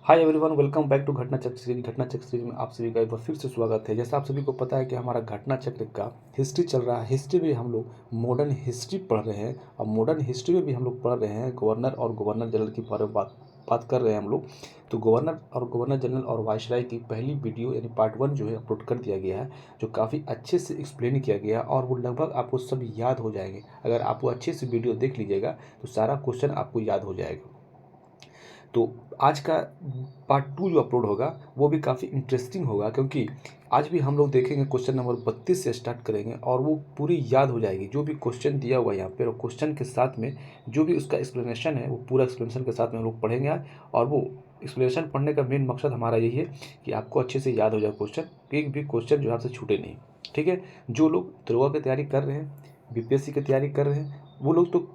Hi everyone, welcome back to Ghatna Chakra series. घटना Chakra series में आप सभी का एक बार फिर से स्वागत है। जैसा आप सभी को पता है कि हमारा घटना चक्र का हिस्ट्री चल रहा है। हिस्ट्री में हम लोग मॉडर्न हिस्ट्री पढ़ रहे हैं और मॉडर्न हिस्ट्री में भी हम लोग पढ़ रहे हैं गवर्नर और गवर्नर जनरल की बारे में बात कर रहे हैं हम लोग। तो गवर्नर और गवर्नर जनरल और वायसराय की पहली वीडियो यानी पार्ट 1 जो है अपलोड कर दिया गया है, जो काफ़ी अच्छे से एक्सप्लेन किया गया और वो लगभग आपको सब याद हो जाएंगे। अगर आप वो अच्छे से वीडियो देख लीजिएगा तो सारा क्वेश्चन आपको याद हो जाएगा। तो आज का पार्ट 2 जो अपलोड होगा वो भी काफ़ी इंटरेस्टिंग होगा, क्योंकि आज भी हम लोग देखेंगे क्वेश्चन नंबर 32 से स्टार्ट करेंगे और वो पूरी याद हो जाएगी। जो भी क्वेश्चन दिया हुआ है यहाँ पे और क्वेश्चन के साथ में जो भी उसका एक्सप्लेनेशन है वो पूरा एक्सप्लेनेशन के साथ में हम लोग पढ़ेंगे आज। और वो एक्सप्लेनेशन पढ़ने का मेन मकसद हमारा यही है कि आपको अच्छे से याद हो जाए क्वेश्चन, एक भी क्वेश्चन जो आपसे छूटे नहीं। ठीक है, जो लोग दरोगा की तैयारी कर रहे हैं, बीपीएससी की तैयारी कर रहे हैं, वो लोग तो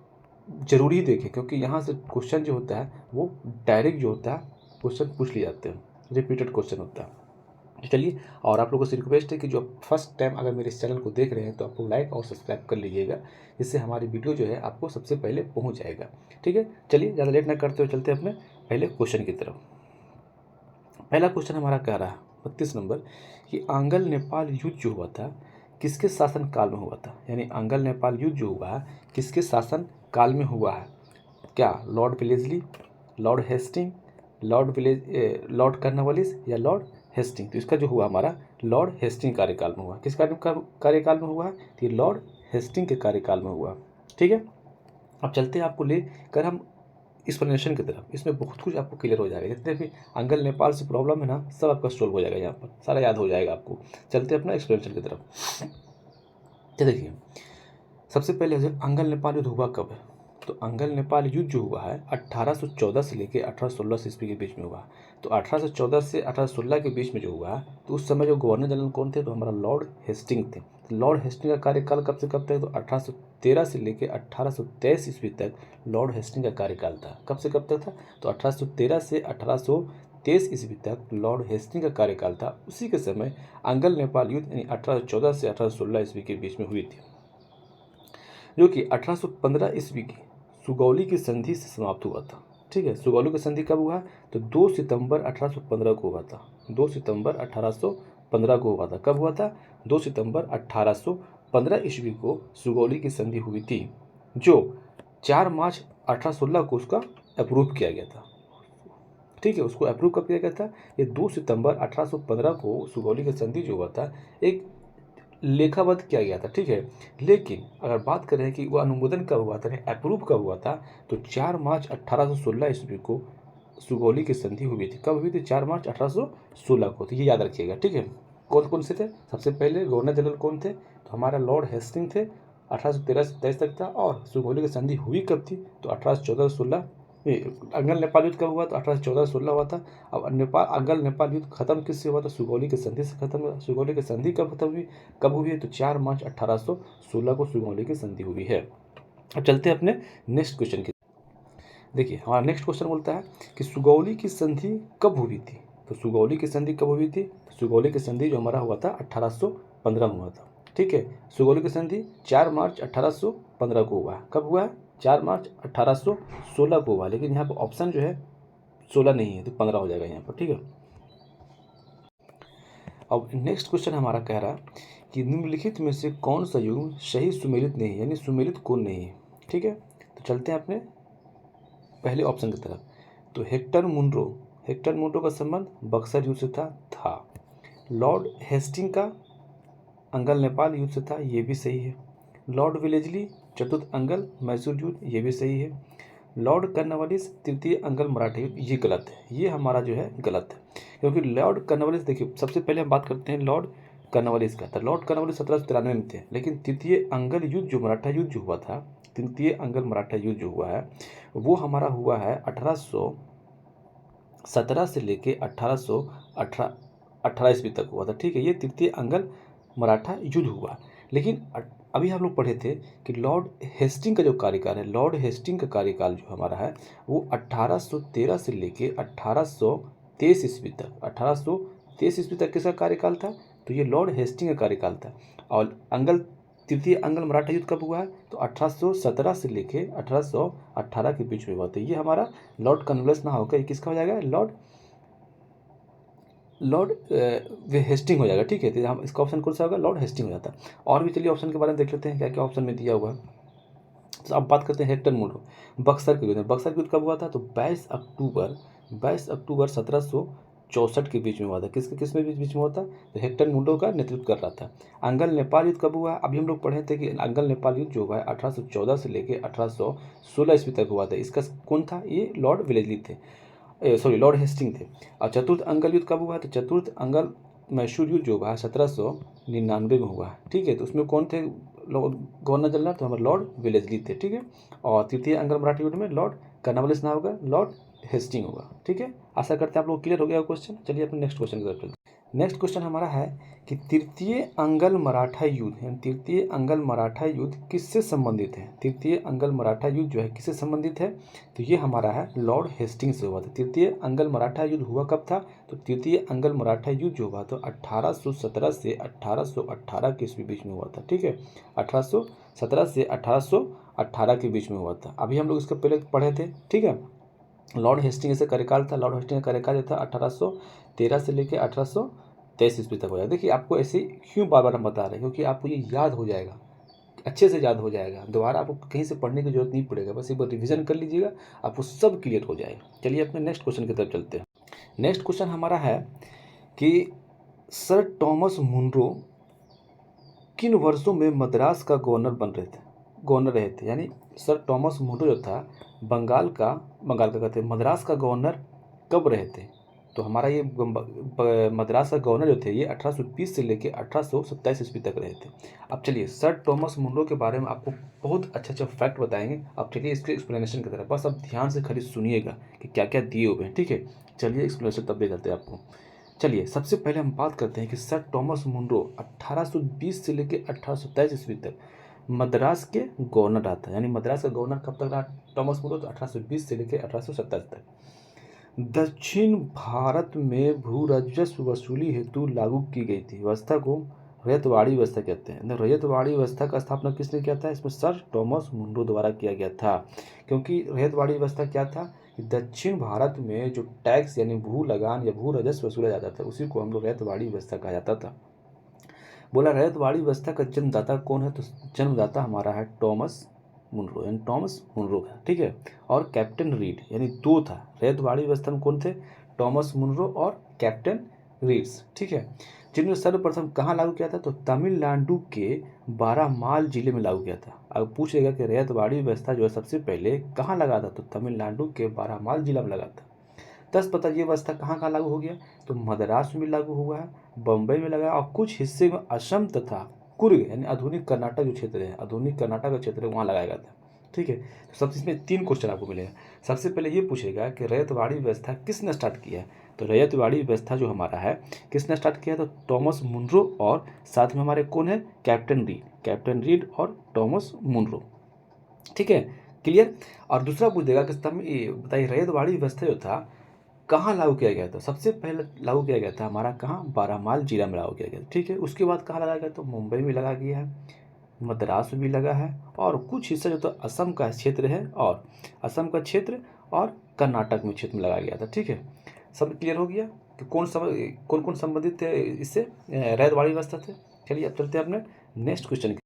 जरूरी देखें, क्योंकि यहाँ से क्वेश्चन जो होता है वो डायरेक्ट जो होता है क्वेश्चन पूछ लिए जाते हैं, रिपीटेड क्वेश्चन होता है। तो चलिए, और आप लोगों से रिक्वेस्ट है कि जो फर्स्ट टाइम अगर मेरे इस चैनल को देख रहे हैं तो आपको लाइक और सब्सक्राइब कर लीजिएगा, जिससे हमारी वीडियो जो है आपको सबसे पहले पहुँच जाएगा। ठीक है, चलिए ज़्यादा लेट ना करते हुए चलते हैं अपने पहले क्वेश्चन की तरफ। पहला क्वेश्चन हमारा कह रहा है 32 नंबर कि आंगल नेपाल युद्ध जो हुआ था किसके शासन काल में हुआ था। यानी आंगल नेपाल युद्ध जो हुआ है किसके शासन काल में हुआ है। क्या lord Wellesley, lord Hastings, lord Cornwallis या लॉर्ड हेस्टिंग। तो इसका जो हुआ हमारा लॉर्ड हेस्टिंग कार्यकाल में हुआ। किस कार्यकाल में हुआ है? तो ये लॉर्ड हेस्टिंग के कार्यकाल में हुआ। ठीक है, अब चलते हैं आपको लेकर हम एक्सप्लेनेशन की तरफ। इसमें बहुत कुछ आपको क्लियर हो जाएगा। जितने भी आंगल नेपाल से प्रॉब्लम है ना, सब आपका सोल्व हो जाएगा, यहाँ पर सारा याद हो जाएगा आपको। चलते हैं अपना एक्सप्लेनेशन की तरफ। तो देखिए, सबसे पहले आंगल नेपाल युद्ध हुआ कब है? तो आंगल नेपाल युद्ध जो हुआ है 1814 से लेकर 1816 ईस्वी के बीच में हुआ। तो 1814 से 1816 के बीच में जो हुआ है, तो उस समय जो गवर्नर जनरल कौन थे? तो हमारा लॉर्ड हेस्टिंग थे। तो लॉर्ड हेस्टिंग का कार्यकाल कब से कब तक? तो 1813 से लेकर 1823 ईस्वी तक लॉर्ड हेस्टिंग का कार्यकाल था। कब से कब तक था? तो 1813 से 1823 ईस्वी तक लॉर्ड हेस्टिंग का कार्यकाल था। उसी के समय आंगल नेपाल युद्ध यानी 1814 से 1816 ईस्वी के बीच में हुई थी, जो कि 1815 ईस्वी की सुगौली की संधि से समाप्त हुआ था। ठीक है, सुगौली की संधि कब हुआ? तो 2 सितंबर 1815 को हुआ था। 2 सितंबर 1815 को हुआ था। कब हुआ था? 2 सितंबर 1815 ईस्वी को सुगौली की संधि हुई थी, जो 4 मार्च 1816 को उसका अप्रूव किया गया था। ठीक है, उसको अप्रूव कब किया गया था? ये 2 सितंबर 1815 को सुगौली की संधि जो हुआ था एक लेखाबद्ध किया गया था। ठीक है, लेकिन अगर बात करें कि वो अनुमोदन कब हुआ था, अप्रूव कब हुआ था, तो 4 मार्च 1816 ईस्वी को सुगौली की संधि हुई थी। कब हुई थी? 4 मार्च 1816 को। तो ये याद रखिएगा। ठीक है, कौन कौन से थे? सबसे पहले गवर्नर जनरल कौन थे? तो हमारा लॉर्ड हेस्टिंग थे, 1813 से 23 तक था। और सुगौली की संधि हुई कब थी? तो 1814-16। आंगल नेपाल युद्ध कब हुआ? तो 1814-16 हुआ था। अब नेपाल आंगल नेपाल युद्ध खत्म किससे हुआ? तो सुगौली की संधि से खत्म हुआ। सुगौली की संधि कब खत्म हुई? कब हुई है? तो 4 मार्च 1816 को सुगौली की संधि हुई है। अब चलते हैं अपने नेक्स्ट क्वेश्चन की। देखिए, हमारा नेक्स्ट क्वेश्चन बोलता है कि सुगौली की संधि कब हुई थी। तो सुगौली की संधि कब हुई थी? सुगौली की संधि जो हमारा हुआ था 1815 में हुआ था। ठीक है, सुगौली की संधि 4 मार्च 1815 को हुआ। कब हुआ? 4 मार्च 1816 को हुआ। लेकिन यहाँ पर ऑप्शन जो है 16 नहीं है, तो 15 हो जाएगा यहाँ पर। ठीक है, अब नेक्स्ट क्वेश्चन हमारा कह रहा है कि निम्नलिखित में से कौन सा युग्म सही सुमेलित नहीं है, यानी सुमेलित कौन नहीं है। ठीक है, तो चलते हैं अपने पहले ऑप्शन की तरफ। तो हेक्टर मुनरो का संबंध बक्सर युद्ध से था। लॉर्ड हेस्टिंग का अंगल नेपाल युद्ध से था, ये भी सही है। लॉर्ड वेलेस्ली चतुर्थ अंगल मैसूर युद्ध, ये भी सही है। लॉर्ड कर्नवालिस तृतीय अंगल मराठा युद्ध, ये गलत है। ये हमारा जो है गलत है, क्योंकि लॉर्ड कर्नवालिस, देखिए सबसे पहले हम बात करते हैं लॉर्ड कर्नवालिस का। तो लॉर्ड कर्नवालिस 1793 में थे, लेकिन तृतीय अंगल युद्ध जो मराठा युद्ध जो हुआ था, तृतीय अंगल मराठा युद्ध जो हुआ है वो हमारा हुआ है 1817 से लेके 1818 ईस्वी तक हुआ था। ठीक है, ये तृतीय अंगल मराठा युद्ध हुआ। लेकिन अभी हम लोग पढ़े थे कि लॉर्ड हेस्टिंग का जो कार्यकाल है, लॉर्ड हेस्टिंग का कार्यकाल जो हमारा है वो 1813 से लेके 1823 ईस्वी तक, 1823 ईस्वी तक किसका कार्यकाल था? तो ये लॉर्ड हेस्टिंग का कार्यकाल था। और तृतीय अंगल मराठा युद्ध कब हुआ है? तो 1817 से लेके 1818 के बीच में हुआ था। ये हमारा लॉर्ड कर्नवालिस ना होकर किसका हो जाएगा? लॉर्ड लॉर्ड हेस्टिंग हो जाएगा। ठीक है, तो हम इसका ऑप्शन कौन सा होगा, लॉर्ड हेस्टिंग हो जाता है। और भी चलिए ऑप्शन के बारे में देख लेते हैं क्या क्या ऑप्शन में दिया हुआ है। तो अब बात करते हैं हेक्टर मुनरो। बक्सर के युद्ध, बक्सर के युद्ध कब हुआ था, तो 22 अक्टूबर 1764 के बीच में हुआ था। किसके किस में बीच में हुआ था, तो हेक्टर मुनरो का नेतृत्व कर रहा था। अंगल नेपाल युद्ध कब हुआ, अभी हम लोग पढ़े थे कि अंगल नेपाल युद्ध जो हुआ है 1814 से लेकर 1816 ईस्वी तक हुआ था। इसका कौन था, ये लॉर्ड वेलेस्ली थे, सॉरी लॉर्ड हेस्टिंग थे। और चतुर्थ अंगल युद्ध कब हुआ, तो चतुर्थ अंगल मैसूर युद्ध जो हुआ 1799 में हुआ। ठीक है, तो उसमें कौन थे गवर्नर जनरल, तो हमारे लॉर्ड वेलेस्ली थे। ठीक है, और तृतीय अंगल मराठी युद्ध में लॉर्ड कर्नवालिस ना होगा, लॉर्ड हेस्टिंग होगा। ठीक है, आशा करते हैं आप लोग क्लियर हो गया क्वेश्चन। चलिए अपने नेक्स्ट क्वेश्चन की तरफ चलते हैं। नेक्स्ट क्वेश्चन हमारा है कि तृतीय अंगल मराठा युद्ध यानी तृतीय अंगल मराठा युद्ध किससे संबंधित है। तृतीय अंगल मराठा युद्ध जो है किससे संबंधित है, तो ये हमारा है लॉर्ड हेस्टिंग से हुआ था। तृतीय अंगल मराठा युद्ध हुआ कब था, तो तृतीय अंगल मराठा युद्ध जो हुआ तो 1817 से 1818 के ईस्वी बीच में हुआ था। ठीक है, 1817 से 1818 के बीच में हुआ था। अभी हम लोग इसके पहले पढ़े थे। ठीक है, लॉर्ड हेस्टिंग से कार्यकाल था। लॉर्ड हेस्टिंग का कार्यकाल जो था 1813 से लेकर 1823 ईस्वी तक हो जाएगा। देखिए आपको ऐसे क्यों बार बार हम बता रहे हैं, क्योंकि आपको ये याद हो जाएगा, अच्छे से याद हो जाएगा। दोबारा आपको कहीं से पढ़ने की जरूरत नहीं पड़ेगा, बस एक बार रिवीजन कर लीजिएगा, आपको सब क्लियर हो जाएगा। चलिए अपने नेक्स्ट क्वेश्चन की तरफ चलते हैं। नेक्स्ट क्वेश्चन हमारा है कि सर टॉमस मुनरो किन वर्षों में मद्रास का गवर्नर रहे थे। यानी सर टॉमस मुनरो जो था बंगाल का कहते हैं मद्रास का गवर्नर कब रहे थे, तो हमारा ये मद्रास का गवर्नर जो थे ये 1820 से लेकर 1827 ईस्वी तक रहे थे। अब चलिए सर टॉमस मुनरो के बारे में आपको बहुत अच्छा फैक्ट बताएंगे। अब चलिए इसके एक्सप्लेनेशन की तरफ बस आप ध्यान से खाली सुनिएगा कि क्या क्या दिए हुए हैं। ठीक है, चलिए एक्सप्लेनेशन तब दे जाते हैं आपको। चलिए सबसे पहले हम बात करते हैं कि सर टॉमस मुनरो 1820 से लेकर 1827 ईस्वी तक मद्रास के गवर्नर रहा था। यानी मद्रास का गवर्नर कब तक रहा टॉमस मुनरो, तो 1820 से लेकर 1827 तक। दक्षिण भारत में भू राजस्व वसूली हेतु लागू की गई थी व्यवस्था को रैयतवाड़ी व्यवस्था कहते हैं। रैयतवाड़ी व्यवस्था का स्थापना किसने किया था, इसमें सर टॉमस मुनरो द्वारा किया गया था। क्योंकि रैयतवाड़ी व्यवस्था क्या था कि दक्षिण भारत में जो टैक्स यानी भू लगान या भू राजस्व वसूला जाता था उसी को हम लोग रैयतवाड़ी व्यवस्था कहा जाता था। बोला रैयतवाड़ी व्यवस्था का जन्मदाता कौन है, तो जन्मदाता हमारा है टॉमस मुनरो यानी टॉमस मुनरो है। ठीक है, और कैप्टन रीड यानी दो था। रैयतवाड़ी व्यवस्था में कौन थे, टॉमस मुनरो और कैप्टन रीड्स। ठीक है, जिन्होंने सर्वप्रथम कहाँ लागू किया था, तो तमिलनाडु के बारामाल जिले में लागू किया था। अब पूछेगा कि रैयतवाड़ी व्यवस्था जो है सबसे पहले कहाँ लगा था, तो तमिलनाडु के बारामाल जिला में लगा था। दस पता ये व्यवस्था कहाँ कहाँ लागू हो गया, तो मद्रास में भी लागू हुआ है, बम्बई में लगा और कुछ हिस्से में असम तथा कुर्ग यानी आधुनिक कर्नाटक जो क्षेत्र है, आधुनिक कर्नाटक का क्षेत्र है वहाँ लगाया गया था। ठीक है, तो सबसे इसमें 3 क्वेश्चन आपको मिलेगा। सबसे पहले ये पूछेगा कि रैयतवाड़ी व्यवस्था किसने स्टार्ट किया है, तो रैयतवाड़ी व्यवस्था जो हमारा है किसने स्टार्ट किया, तो टॉमस मुनरो और साथ में हमारे कौन है, कैप्टन रीड और टॉमस मुनरो। ठीक है, क्लियर। और दूसरा पूछ देगा कि बताइए रैयतवाड़ी व्यवस्था जो था कहाँ लागू किया गया था। सबसे पहले लागू किया गया था हमारा कहाँ, बारामाल जिला में लागू किया गया। ठीक है, उसके बाद कहाँ लगाया गया, तो मुंबई में लगा गया है, मद्रास में भी लगा है, और कुछ हिस्सा जो तो असम का क्षेत्र है और असम का क्षेत्र और कर्नाटक में क्षेत्र में लगाया गया था। ठीक है, सब क्लियर हो गया कि कौन कौन संबंधित थे इससे, रैयतवाड़ी व्यवस्था थे। चलिए अब चलते हैं अपने नेक्स्ट क्वेश्चन।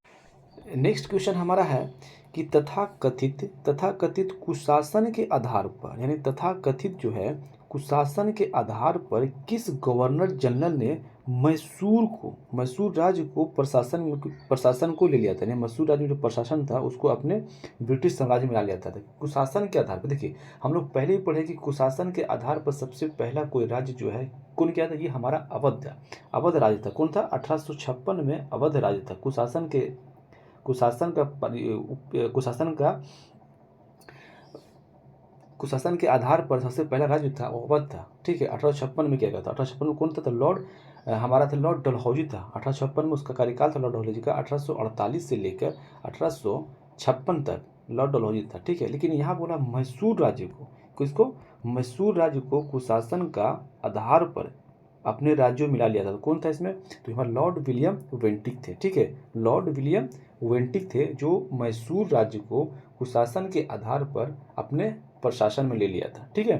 नेक्स्ट क्वेश्चन हमारा है कि तथाकथित कुशासन के आधार पर यानी तथाकथित जो है कुशासन के आधार पर किस गवर्नर जनरल ने मैसूर राज्य को प्रशासन को ले लिया था। यानी मैसूर राज्य में जो प्रशासन था उसको अपने ब्रिटिश साम्राज्य में ला लिया था। कुशासन के आधार पर देखिए हम लोग पहले ही पढ़े कि कुशासन के आधार पर सबसे पहला कोई राज्य जो है कौन किया था, ये हमारा अवध राज्य था। कौन था, 1856 में अवध राज्य था। कुशासन के आधार पर सबसे पहला राज्य था वो अवध था। ठीक है, 1856 में किया गया था। 1856 में कौन था, तो लॉर्ड डलहौजी था। 1856 में उसका कार्यकाल था लॉर्ड डलहौजी का। 1848 से लेकर 1856 तक लॉर्ड डलहौजी था। ठीक है, लेकिन यहाँ बोला मैसूर राज्य को, किसको, मैसूर राज्य को कुशासन का आधार पर अपने राज्यों में मिला लिया था। तो कौन था इसमें, तो यहाँ लॉर्ड विलियम वेंटिक थे। ठीक है, लॉर्ड विलियम वेंटिक थे जो मैसूर राज्य को कुशासन के आधार पर अपने प्रशासन में ले लिया था। ठीक है,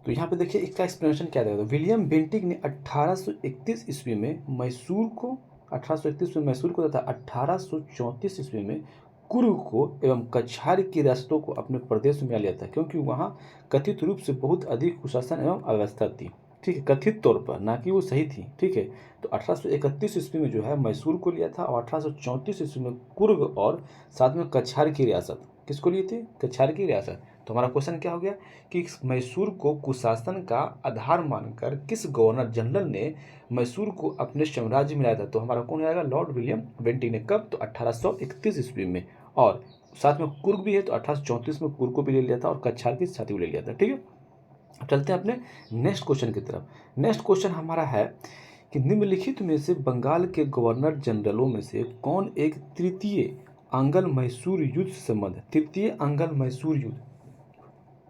तो यहाँ पे देखिए इसका एक्सप्लेनेशन क्या देगा। विलियम बेंटिक ने 1831 ईस्वी में मैसूर को 1831 में मैसूर को तथा 1834 ईस्वी में कुर्ग को एवं कछार की रियासतों को अपने प्रदेश में लिया था, क्योंकि वहाँ कथित रूप से बहुत अधिक कुशासन एवं अव्यवस्था थी। ठीक है, कथित तौर पर, ना कि वो सही थी। ठीक है, तो 1831 ईस्वी में जो है मैसूर को लिया था और 1834 ईस्वी में कुर्ग और साथ में कछार की रियासत। किसको लिए थी? कछार की रियासत। तो हमारा क्वेश्चन क्या हो गया कि मैसूर को कुशासन का आधार मानकर किस गवर्नर जनरल ने मैसूर को अपने साम्राज्य में लाया था? तो हमारा कौन आएगा? लॉर्ड विलियम बेंटिक ने। कब? तो 1831 ईस्वी में। और साथ में कुर्ग भी है, तो 1834 में कुर्ग को भी ले लिया था और कछार की साथी को ले लिया था। ठीक है, अब चलते हैं अपने नेक्स्ट क्वेश्चन की तरफ। नेक्स्ट क्वेश्चन हमारा है कि निम्नलिखित में से बंगाल के गवर्नर जनरलों में से कौन एक तृतीय अंगल मैसूर युद्ध से संबंध है? तृतीय अंगल मैसूर युद्ध,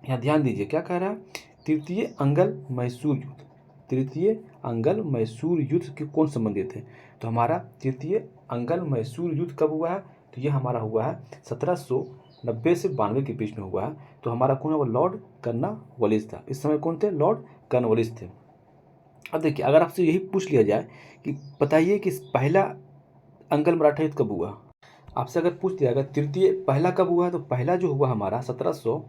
यहाँ ध्यान दीजिए क्या कह रहा है? तृतीय अंगल मैसूर युद्ध। तृतीय अंगल मैसूर युद्ध के कौन संबंधित है? तो हमारा तृतीय अंगल मैसूर युद्ध कब हुआ है? तो ये हमारा हुआ है 1790 से 92 के बीच में हुआ है। तो हमारा कौन है? वो लॉर्ड कर्नवालिस था। इस समय कौन थे? लॉर्ड कर्नवालिस थे। अब देखिए, अगर आपसे यही पूछ लिया जाए कि बताइए कि पहला अंगल मराठा युद्ध कब हुआ, आपसे अगर पूछ दिया गया तृतीय पहला कब हुआ है, तो पहला जो हुआ हमारा 1700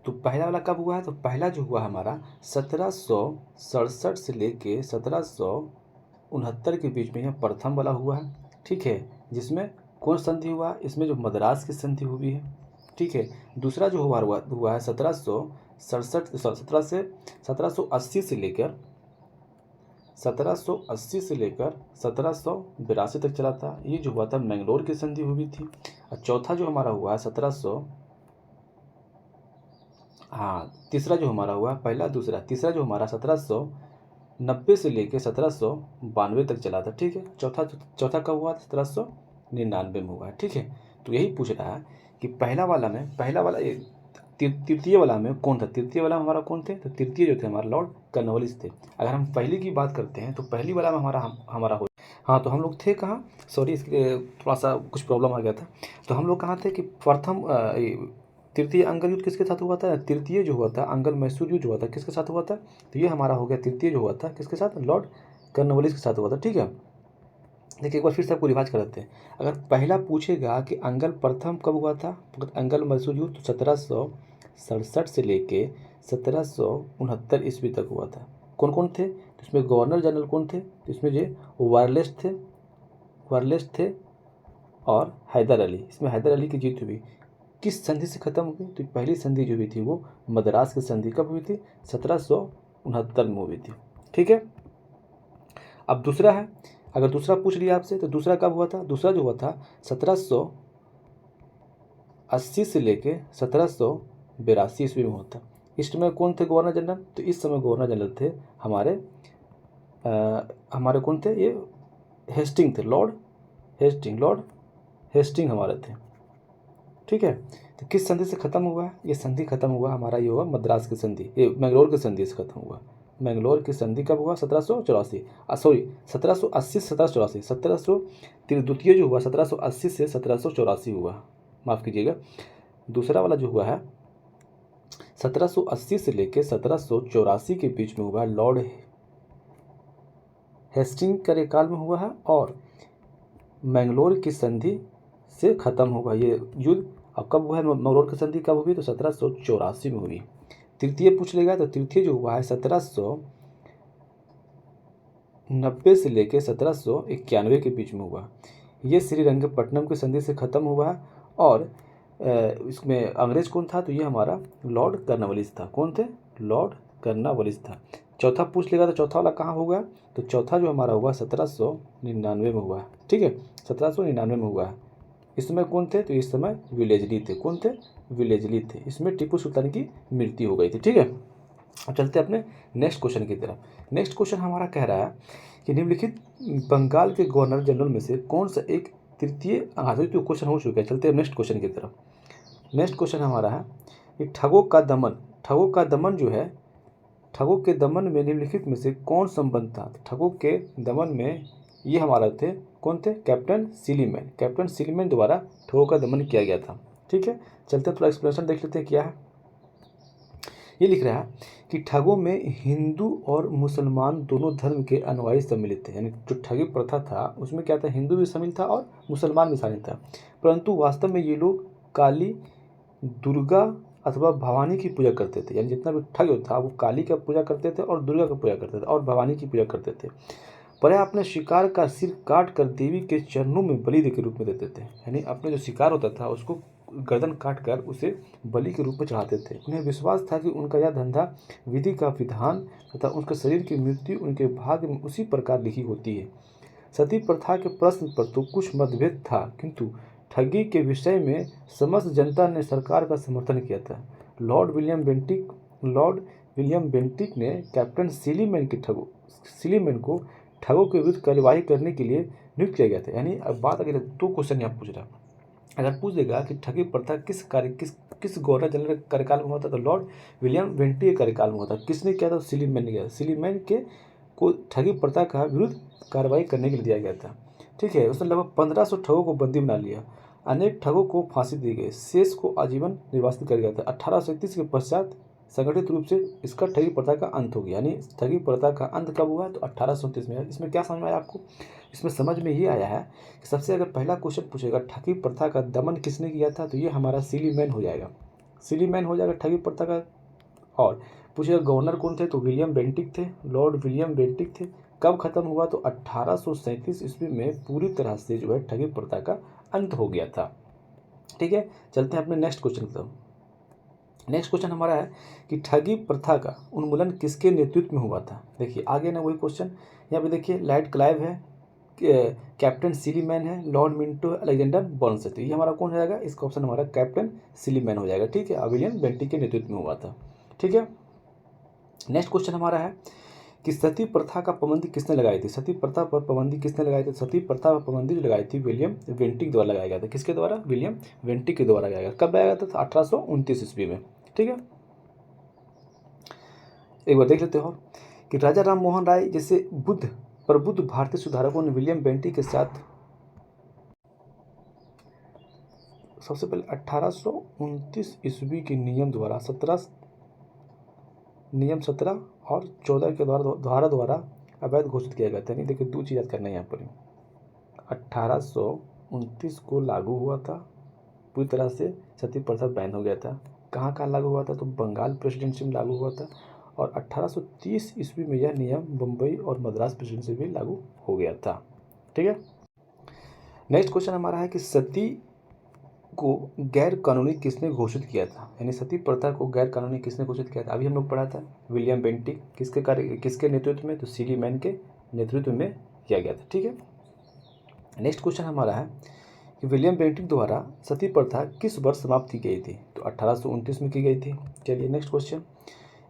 तो पहला वाला कब हुआ है? तो पहला जो हुआ हमारा 1767 से लेके 1769 के बीच में यह प्रथम वाला हुआ है। ठीक है, जिसमें कौन संधि हुआ? इसमें जो मद्रास की संधि हुई है। ठीक है, दूसरा जो हुआ है 1780 से लेकर 1782 तक चला था। ये जो हुआ था मैंगलोर की संधि हुई थी। और चौथा जो हमारा हुआ है तीसरा जो हमारा हुआ, पहला दूसरा तीसरा जो हमारा 1790 से लेकर 1792 तक चला था। ठीक है, चौथा कब हुआ? 1799 में हुआ है। ठीक है, तो यही पूछ रहा है कि पहला वाला तृतीय वाला में कौन था? तृतीय वाला में हमारा कौन थे? तो तृतीय जो थे हमारे लॉर्ड कर्नवालिस थे। अगर हम पहली की बात करते हैं तो पहली वाला में हमारा हो। हाँ, तो हम लोग थे कहाँ? सॉरी, इसके थोड़ा सा कुछ प्रॉब्लम आ गया था। तो हम लोग कहाँ थे कि प्रथम तृतीय अंगल युद्ध किसके साथ हुआ था? तृतीय जो हुआ था अंगल मैसूर युद्ध हुआ था, किसके साथ हुआ था? तो ये हमारा हो गया तृतीय जो हुआ था किसके साथ? लॉर्ड कर्नवालिस के साथ हुआ था। ठीक है, देखिए एक बार फिर से आपको रिवाइज कर देते हैं। अगर पहला पूछेगा कि अंगल प्रथम कब हुआ था, अंगल मैसूर युद्ध 1767 से लेके 1769 ईस्वी तक हुआ था। कौन कौन थे? तो इसमें गवर्नर जनरल कौन थे? तो इसमें जो वायरलेस थे और हैदर अली। इसमें हैदर अली की जीत हुई। किस संधि से खत्म हुई? तो पहली संधि जो हुई थी वो मद्रास की संधि कब हुई थी? 1769 में हुई थी। ठीक है, अब दूसरा है, अगर दूसरा पूछ लिया आपसे तो दूसरा कब हुआ था? दूसरा जो हुआ था 1780 से लेके 1782 ईस्वी में हुआ था। इस समय कौन थे गवर्नर जनरल? तो इस समय गवर्नर जनरल थे हमारे कौन थे? ये हेस्टिंग थे, लॉर्ड हेस्टिंग हमारे थे। ठीक है, तो किस संधि से खत्म हुआ है? ये संधि खत्म हुआ हमारा, ये हुआ मद्रास की संधि, ये मैंगलोर की संधि से खत्म हुआ। मैंगलोर की संधि कब हुआ? 1784 सॉरी 1780 से 1784। द्वितीय जो हुआ 1780 से 1784 हुआ, माफ़ कीजिएगा। दूसरा वाला जो हुआ है 1780 से लेकर 1784 के बीच में हुआ, लॉर्ड हेस्टिंग के कार्यकाल में हुआ है और मैंगलोर की संधि से खत्म हुआ ये युद्ध। अब कब हुआ है मैंगलोर की संधि? कब हुई? तो 1784 में हुई। तृतीय पूछ लेगा तो तृतीय जो हुआ है 1790 से लेकर 1791 के बीच में हुआ। ये श्रीरंगपट्टनम की संधि से खत्म हुआ है और इसमें अंग्रेज कौन था? तो ये हमारा लॉर्ड कर्नवालिस था। कौन थे? लॉर्ड कर्नवालिस था। चौथा पूछ लेगा तो चौथा वाला कहाँ होगा? तो चौथा जो हमारा हुआ 1799 में हुआ है। ठीक है, 1799 में हुआ है। इस समय कौन थे? तो इस समय विलेजली थे। कौन थे? विलेजली थे। इसमें टीपू सुल्तान की मृत्यु हो गई थी। ठीक है, अब चलते हैं अपने नेक्स्ट क्वेश्चन की तरफ। नेक्स्ट क्वेश्चन हमारा कह रहा है कि निम्नलिखित बंगाल के गवर्नर जनरल में से कौन सा एक तृतीय तो क्वेश्चन हो चुका है। चलते हैं नेक्स्ट क्वेश्चन की तरफ। नेक्स्ट क्वेश्चन हमारा है कि ठगों का दमन जो है, ठगों के दमन में निम्नलिखित में से कौन संबंध था? ठगों के दमन में ये हमारा थे, कौन थे? कैप्टन सीलीमैन द्वारा ठगों का दमन किया गया था। ठीक है, चलते हैं थोड़ा एक्सप्लेनेशन देख लेते हैं क्या है। ये लिख रहा है कि ठगों में हिंदू और मुसलमान दोनों धर्म के अनुयायी सम्मिलित थे। यानी जो ठगी प्रथा था उसमें क्या था, हिंदू भी शामिल था और मुसलमान भी शामिल था, परंतु वास्तव में ये लोग काली, दुर्गा अथवा भवानी की पूजा करते थे। यानी जितना भी ठग था वो काली का पूजा करते थे और दुर्गा का पूजा करते थे और भवानी की पूजा करते थे। पर अपने शिकार का सिर काट कर देवी के चरणों में बलि के रूप में देते थे। यानी अपने जो शिकार होता था उसको गर्दन काट कर उसे बलि के रूप में चढ़ाते थे। उन्हें विश्वास था कि उनका यह धंधा विधि का विधान तथा उसके शरीर की मृत्यु उनके भाग्य में उसी प्रकार लिखी होती है। सती प्रथा के प्रश्न पर तो कुछ मतभेद था, किंतु ठगी के विषय में समस्त जनता ने सरकार का समर्थन किया था। लॉर्ड विलियम बेंटिक ने कैप्टन सीलीमैन को ठगों के विरुद्ध कार्यवाही करने के लिए नियुक्त किया गया था। यानी अब बात अगर 2 क्वेश्चन यहाँ पूछ रहा, अगर पूछ देगा कि ठगी प्रथा किस गवर्नर जनरल के कार्यकाल में हुआ था, तो लॉर्ड विलियम बेंटिक के कार्यकाल में हुआ था। किसने किया था, सीलीमैन ने किया। सीलीमैन के को ठगी प्रथा का विरुद्ध कार्रवाई करने के लिए दिया गया था। ठीक है, उसने लगभग 1500 ठगों को बंदी बना लिया, अनेक ठगों को फांसी दी गई, शेष को आजीवन निर्वासित कर गया था। 1831 के पश्चात संगठित रूप से इसका ठगी प्रथा का अंत हो गया। यानी ठगी प्रथा का अंत कब हुआ, तो 1829 में। इसमें क्या समझ में आया आपको, इसमें समझ में ये आया है कि सबसे अगर पहला क्वेश्चन पूछेगा ठगी प्रथा का दमन किसने किया था, तो ये हमारा सीलीमैन हो जाएगा। सीलीमैन हो जाएगा ठगी प्रथा का। और पूछेगा गवर्नर कौन थे, तो विलियम बेंटिक थे, लॉर्ड विलियम बेंटिक थे। कब खत्म हुआ, तो 1837 ईस्वी में पूरी तरह से जो है ठगी प्रथा का अंत हो गया था। ठीक है, चलते हैं अपने नेक्स्ट क्वेश्चन की तरफ। नेक्स्ट क्वेश्चन हमारा है कि ठगी प्रथा का उन्मूलन किसके नेतृत्व में हुआ था। देखिए आगे ना वही क्वेश्चन, यहाँ पे देखिए लॉर्ड क्लाइव है, कैप्टन सीलीमैन है, लॉर्ड मिंटो अलेक्जेंडर बर्न्स है। तो ये हमारा कौन हो जाएगा, इसका ऑप्शन हमारा कैप्टन सीलीमैन हो जाएगा। ठीक है, विलियम बेंटिक के नेतृत्व में हुआ था। ठीक है, नेक्स्ट क्वेश्चन हमारा है कि सती प्रथा का पाबंदी किसने लगाई थी। सती प्रथा पर पाबंदी किसने लगाई थी, सती प्रथा पर पाबंदी जो लगाई थी विलियम बेंटिक द्वारा लगाया गया था। किसके द्वारा, विलियम बेंटिक के द्वारा लगाया गया। कब लगाया गया था, 1829 ईस्वी में। ठीक है, एक बार देख लेते हो कि राजा राम मोहन राय जैसे प्रबुद्ध भारतीय सुधारकों ने विलियम बेंटिक के साथ सबसे पहले 1829 ईस्वी के नियम 17 और 14 के द्वारा अवैध घोषित किया गया था। नहीं देखिए 2 चीज़ याद करना है यहाँ पर। 1829 को लागू हुआ था, पूरी तरह से सती प्रथा बैन हो गया था। कहाँ लागू हुआ था, तो बंगाल प्रेसिडेंसी में लागू हुआ था। और 1830 ईस्वी में यह नियम बम्बई और मद्रास प्रेसिडेंसी में लागू हो गया था। ठीक है, नेक्स्ट क्वेश्चन हमारा है कि सती को गैर कानूनी किसने घोषित किया था। यानी सती प्रथा को गैर कानूनी किसने घोषित किया था, अभी हम लोग पढ़ा था विलियम बेंटिक। किसके नेतृत्व में, तो सीलीमैन के नेतृत्व में किया गया था। ठीक है, नेक्स्ट क्वेश्चन हमारा है कि विलियम बेंटिक द्वारा सती प्रथा किस वर्ष समाप्त की गई थी, तो 1829 में की गई थी। चलिए नेक्स्ट क्वेश्चन,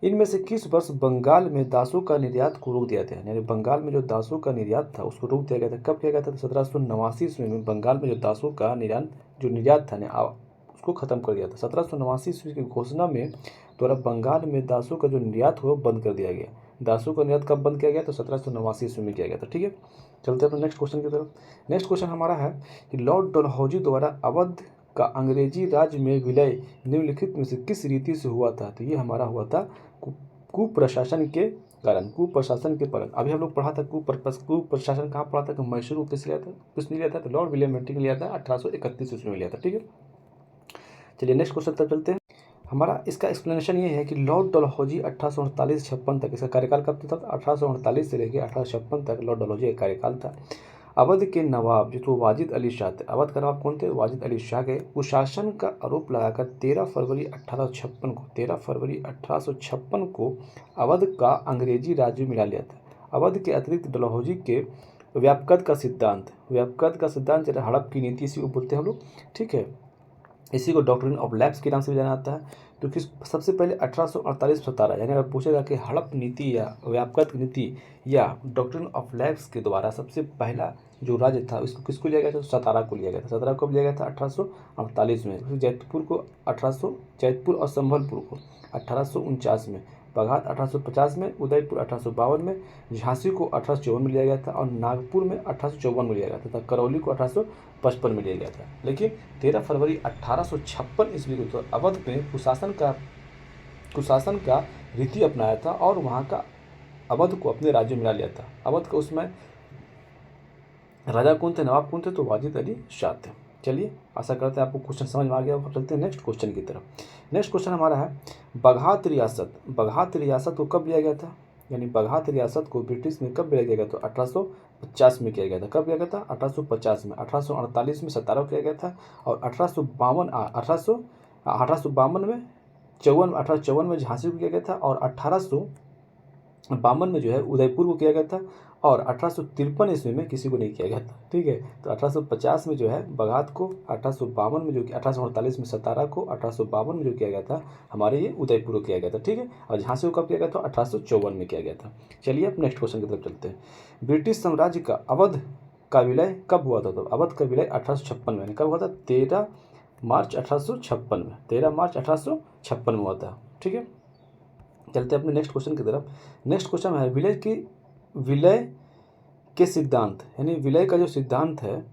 इनमें से किस वर्ष बंगाल में दासों का निर्यात को रोक दिया गया। यानी बंगाल में जो दासों का निर्यात था उसको रोक दिया गया था। कब किया गया था, तो 1789 ईस्वी में बंगाल में जो दासों का निर्यात था उसको खत्म कर दिया था। 1789 ईस्वी की घोषणा में द्वारा बंगाल में दासों का जो निर्यात हुआ बंद कर दिया गया। दासों का निर्यात कब बंद किया गया, तो 1789 ईस्वी में किया गया था। ठीक है, चलते हैं अपने नेक्स्ट क्वेश्चन की तरफ। नेक्स्ट क्वेश्चन हमारा है कि लॉर्ड डलहौजी द्वारा अवध का अंग्रेजी राज्य में विलय निम्नलिखित में से किस रीति से हुआ था, तो ये हमारा हुआ था कुप्रशासन के कारण, कुप्रशासन के कारण। अभी हम लोग पढ़ा था कुप्रशासन कहाँ पढ़ा था, कि मैसूर को किसने लिया था, तो लॉर्ड विलियम बेंटिक ने लिया था, 1831 ईस्वी में लिया था। ठीक है, चलिए नेक्स्ट क्वेश्चन तक चलते हैं। हमारा इसका एक्सप्लेनेशन ये है कि लॉर्ड डलहौजी 1848-56 तक, इसका कार्यकाल कब था, 1848 से लेकर 1856 तक लॉर्ड डलहौजी का कार्यकाल था। अवध के नवाब जो तो वाजिद अली शाह थे, अवध का नवाब कौन थे, वाजिद अली शाह के कुशासन का आरोप लगाकर 13 फरवरी 1856 को अवध का अंग्रेजी राज्य मिला लिया था। अवध के अतिरिक्त डलहौजी के व्यापकता का सिद्धांत हड़प की नीति, इसी को बोलते हैं हम लोग। ठीक है, इसी को डॉक्ट्रिन ऑफ लैप्स के नाम से भी जाना जाता है। तो किस सबसे पहले 1848-17, यानी अगर पूछेगा कि हड़प नीति या व्यापकता नीति या डॉक्ट्रिन ऑफ लैप्स के द्वारा सबसे पहला जो राज्य था उसको किसको लिया गया था, तो सतारा को लिया गया था। सतारा कब लिया गया था, 1848 में। फिर जैतपुर और संभलपुर को 1849 में, बघात 1850 में, उदयपुर 1852 में, झांसी को 1854 में लिया गया था और नागपुर में 1854 में लिया गया था। करौली को 1855 में लिया गया था। लेकिन 13 फरवरी 1856 ईस्वी को तो अवध में कुशासन का कुशासन का रीति अपनाया था और वहाँ का अवध को अपने राज्य में मिला लिया था। अवध का उसमें राजा कौन थे, नवाब कौन थे, तो वाजिद अली शाह थे। चलिए, आशा करते हैं आपको क्वेश्चन समझ में आ गया। अब चलते हैं नेक्स्ट क्वेश्चन की तरफ। नेक्स्ट क्वेश्चन हमारा है बघात रियासत। बघात रियासत को कब लिया गया था, यानी बघात रियासत को ब्रिटिश में कब लिया गया? तो 1850 में किया गया था। कब किया गया था? 1850 में। 1848 में सतारा किया गया था और 1852 में 1854 में झांसी को किया गया था और 1852 में जो है उदयपुर को किया गया था और 1853 ईस्वी में किसी को नहीं किया गया था। ठीक है, तो 1850 में जो है बघात को, 1852 में जो कि 1848 में सतारा को, 1852 में जो किया गया था हमारे ये उदयपुर को किया गया था। ठीक है, और झांसी को कब किया गया था? 1854 में किया गया था। चलिए अब नेक्स्ट क्वेश्चन की तरफ चलते हैं। ब्रिटिश साम्राज्य का अवध का विलय कब हुआ था? तो अवध का विलय 1856 में। कब हुआ था? 13 मार्च 1856 में। 13 मार्च 1856 में हुआ था। ठीक है, चलते हैं अपने नेक्स्ट क्वेश्चन की तरफ। नेक्स्ट क्वेश्चन है विलय के सिद्धांत, यानी विलय का जो सिद्धांत है,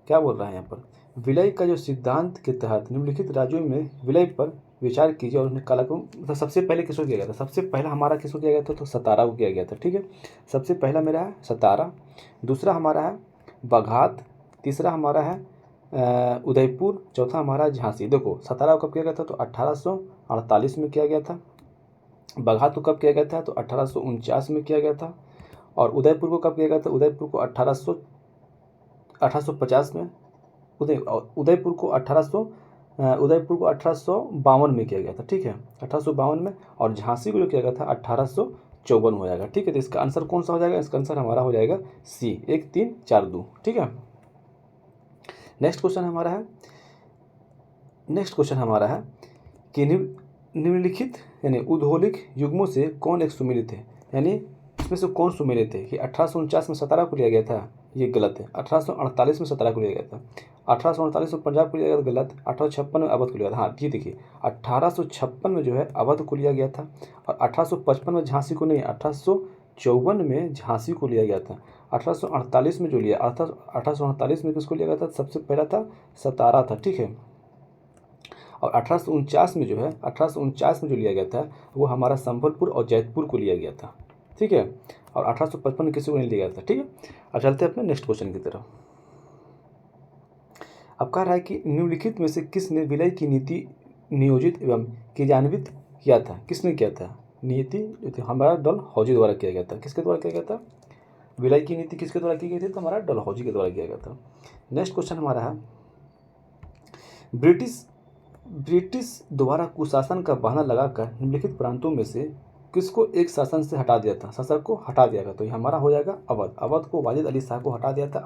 क्या बोल रहा है यहाँ पर? विलय का जो सिद्धांत के तहत निम्नलिखित राज्यों में विलय पर विचार कीजिए और उन्हें कालक्रम, मतलब सबसे पहले किसको किया गया था? सबसे पहला हमारा किसको किया गया था? तो सतारा को किया गया था। ठीक है, सबसे पहला मेरा है सतारा, दूसरा हमारा है बघात, तीसरा हमारा है उदयपुर, चौथा हमारा है झांसी। देखो, सतारा को कब किया गया था? तो 1848 में किया गया था। बघात को कब किया गया था? तो 1849 में किया गया था। और उदयपुर को कब किया गया था? उदयपुर को 1850 में। उदयपुर को 1852 में किया गया था। ठीक है, 1852 में। और झांसी को जो किया गया था 1854 हो जाएगा। ठीक है, तो इसका आंसर कौन सा हो जाएगा? इसका आंसर हमारा हो जाएगा सी, 1 3 4 2। ठीक है, नेक्स्ट क्वेश्चन हमारा है कि निम्नलिखित यानी उद्होलिक युग्मों से कौन एक सुमेलित है, यानी इसमें से कौन सुमेलित है? कि 1849 में सतारा को लिया गया था, ये गलत है। 1848 में सतारा को लिया गया था। 1848 में पंजाब को लिया गया था, गलत। 1856 में अवध को लिया था। हाँ, ये देखिए, 1856 में जो है अवध को लिया गया था और 1855 में झांसी को नहीं, 1854 में झांसी को लिया गया था। 1848 में जो लिया, 1848 में किसको लिया गया था? सबसे पहला था सतारा था। ठीक है, और 1849 में जो है, 1849 में जो लिया गया था वो हमारा संबलपुर और जैतपुर को लिया गया था। ठीक है, और 1855 में किसी को नहीं लिया गया था। ठीक है, अब चलते हैं अपने नेक्स्ट क्वेश्चन की तरफ। अब कह रहा है कि निम्नलिखित में से किसने विलय की नीति नियोजित एवं क्रियान्वित किया था? किसने किया था नीति? तो हमारा डलहौजी द्वारा किया गया था। किसके द्वारा किया गया था? विलय की नीति किसके द्वारा की गई थी? तो हमारा डलहौजी के द्वारा किया गया था। नेक्स्ट क्वेश्चन हमारा है ब्रिटिश द्वारा कुशासन का बहाना लगाकर निम्नलिखित प्रांतों में से किसको एक शासन से हटा दिया था? शासक को हटा दिया था। तो ये हमारा हो जाएगा अवध। अवध को वाजिद अली शाह को हटा दिया था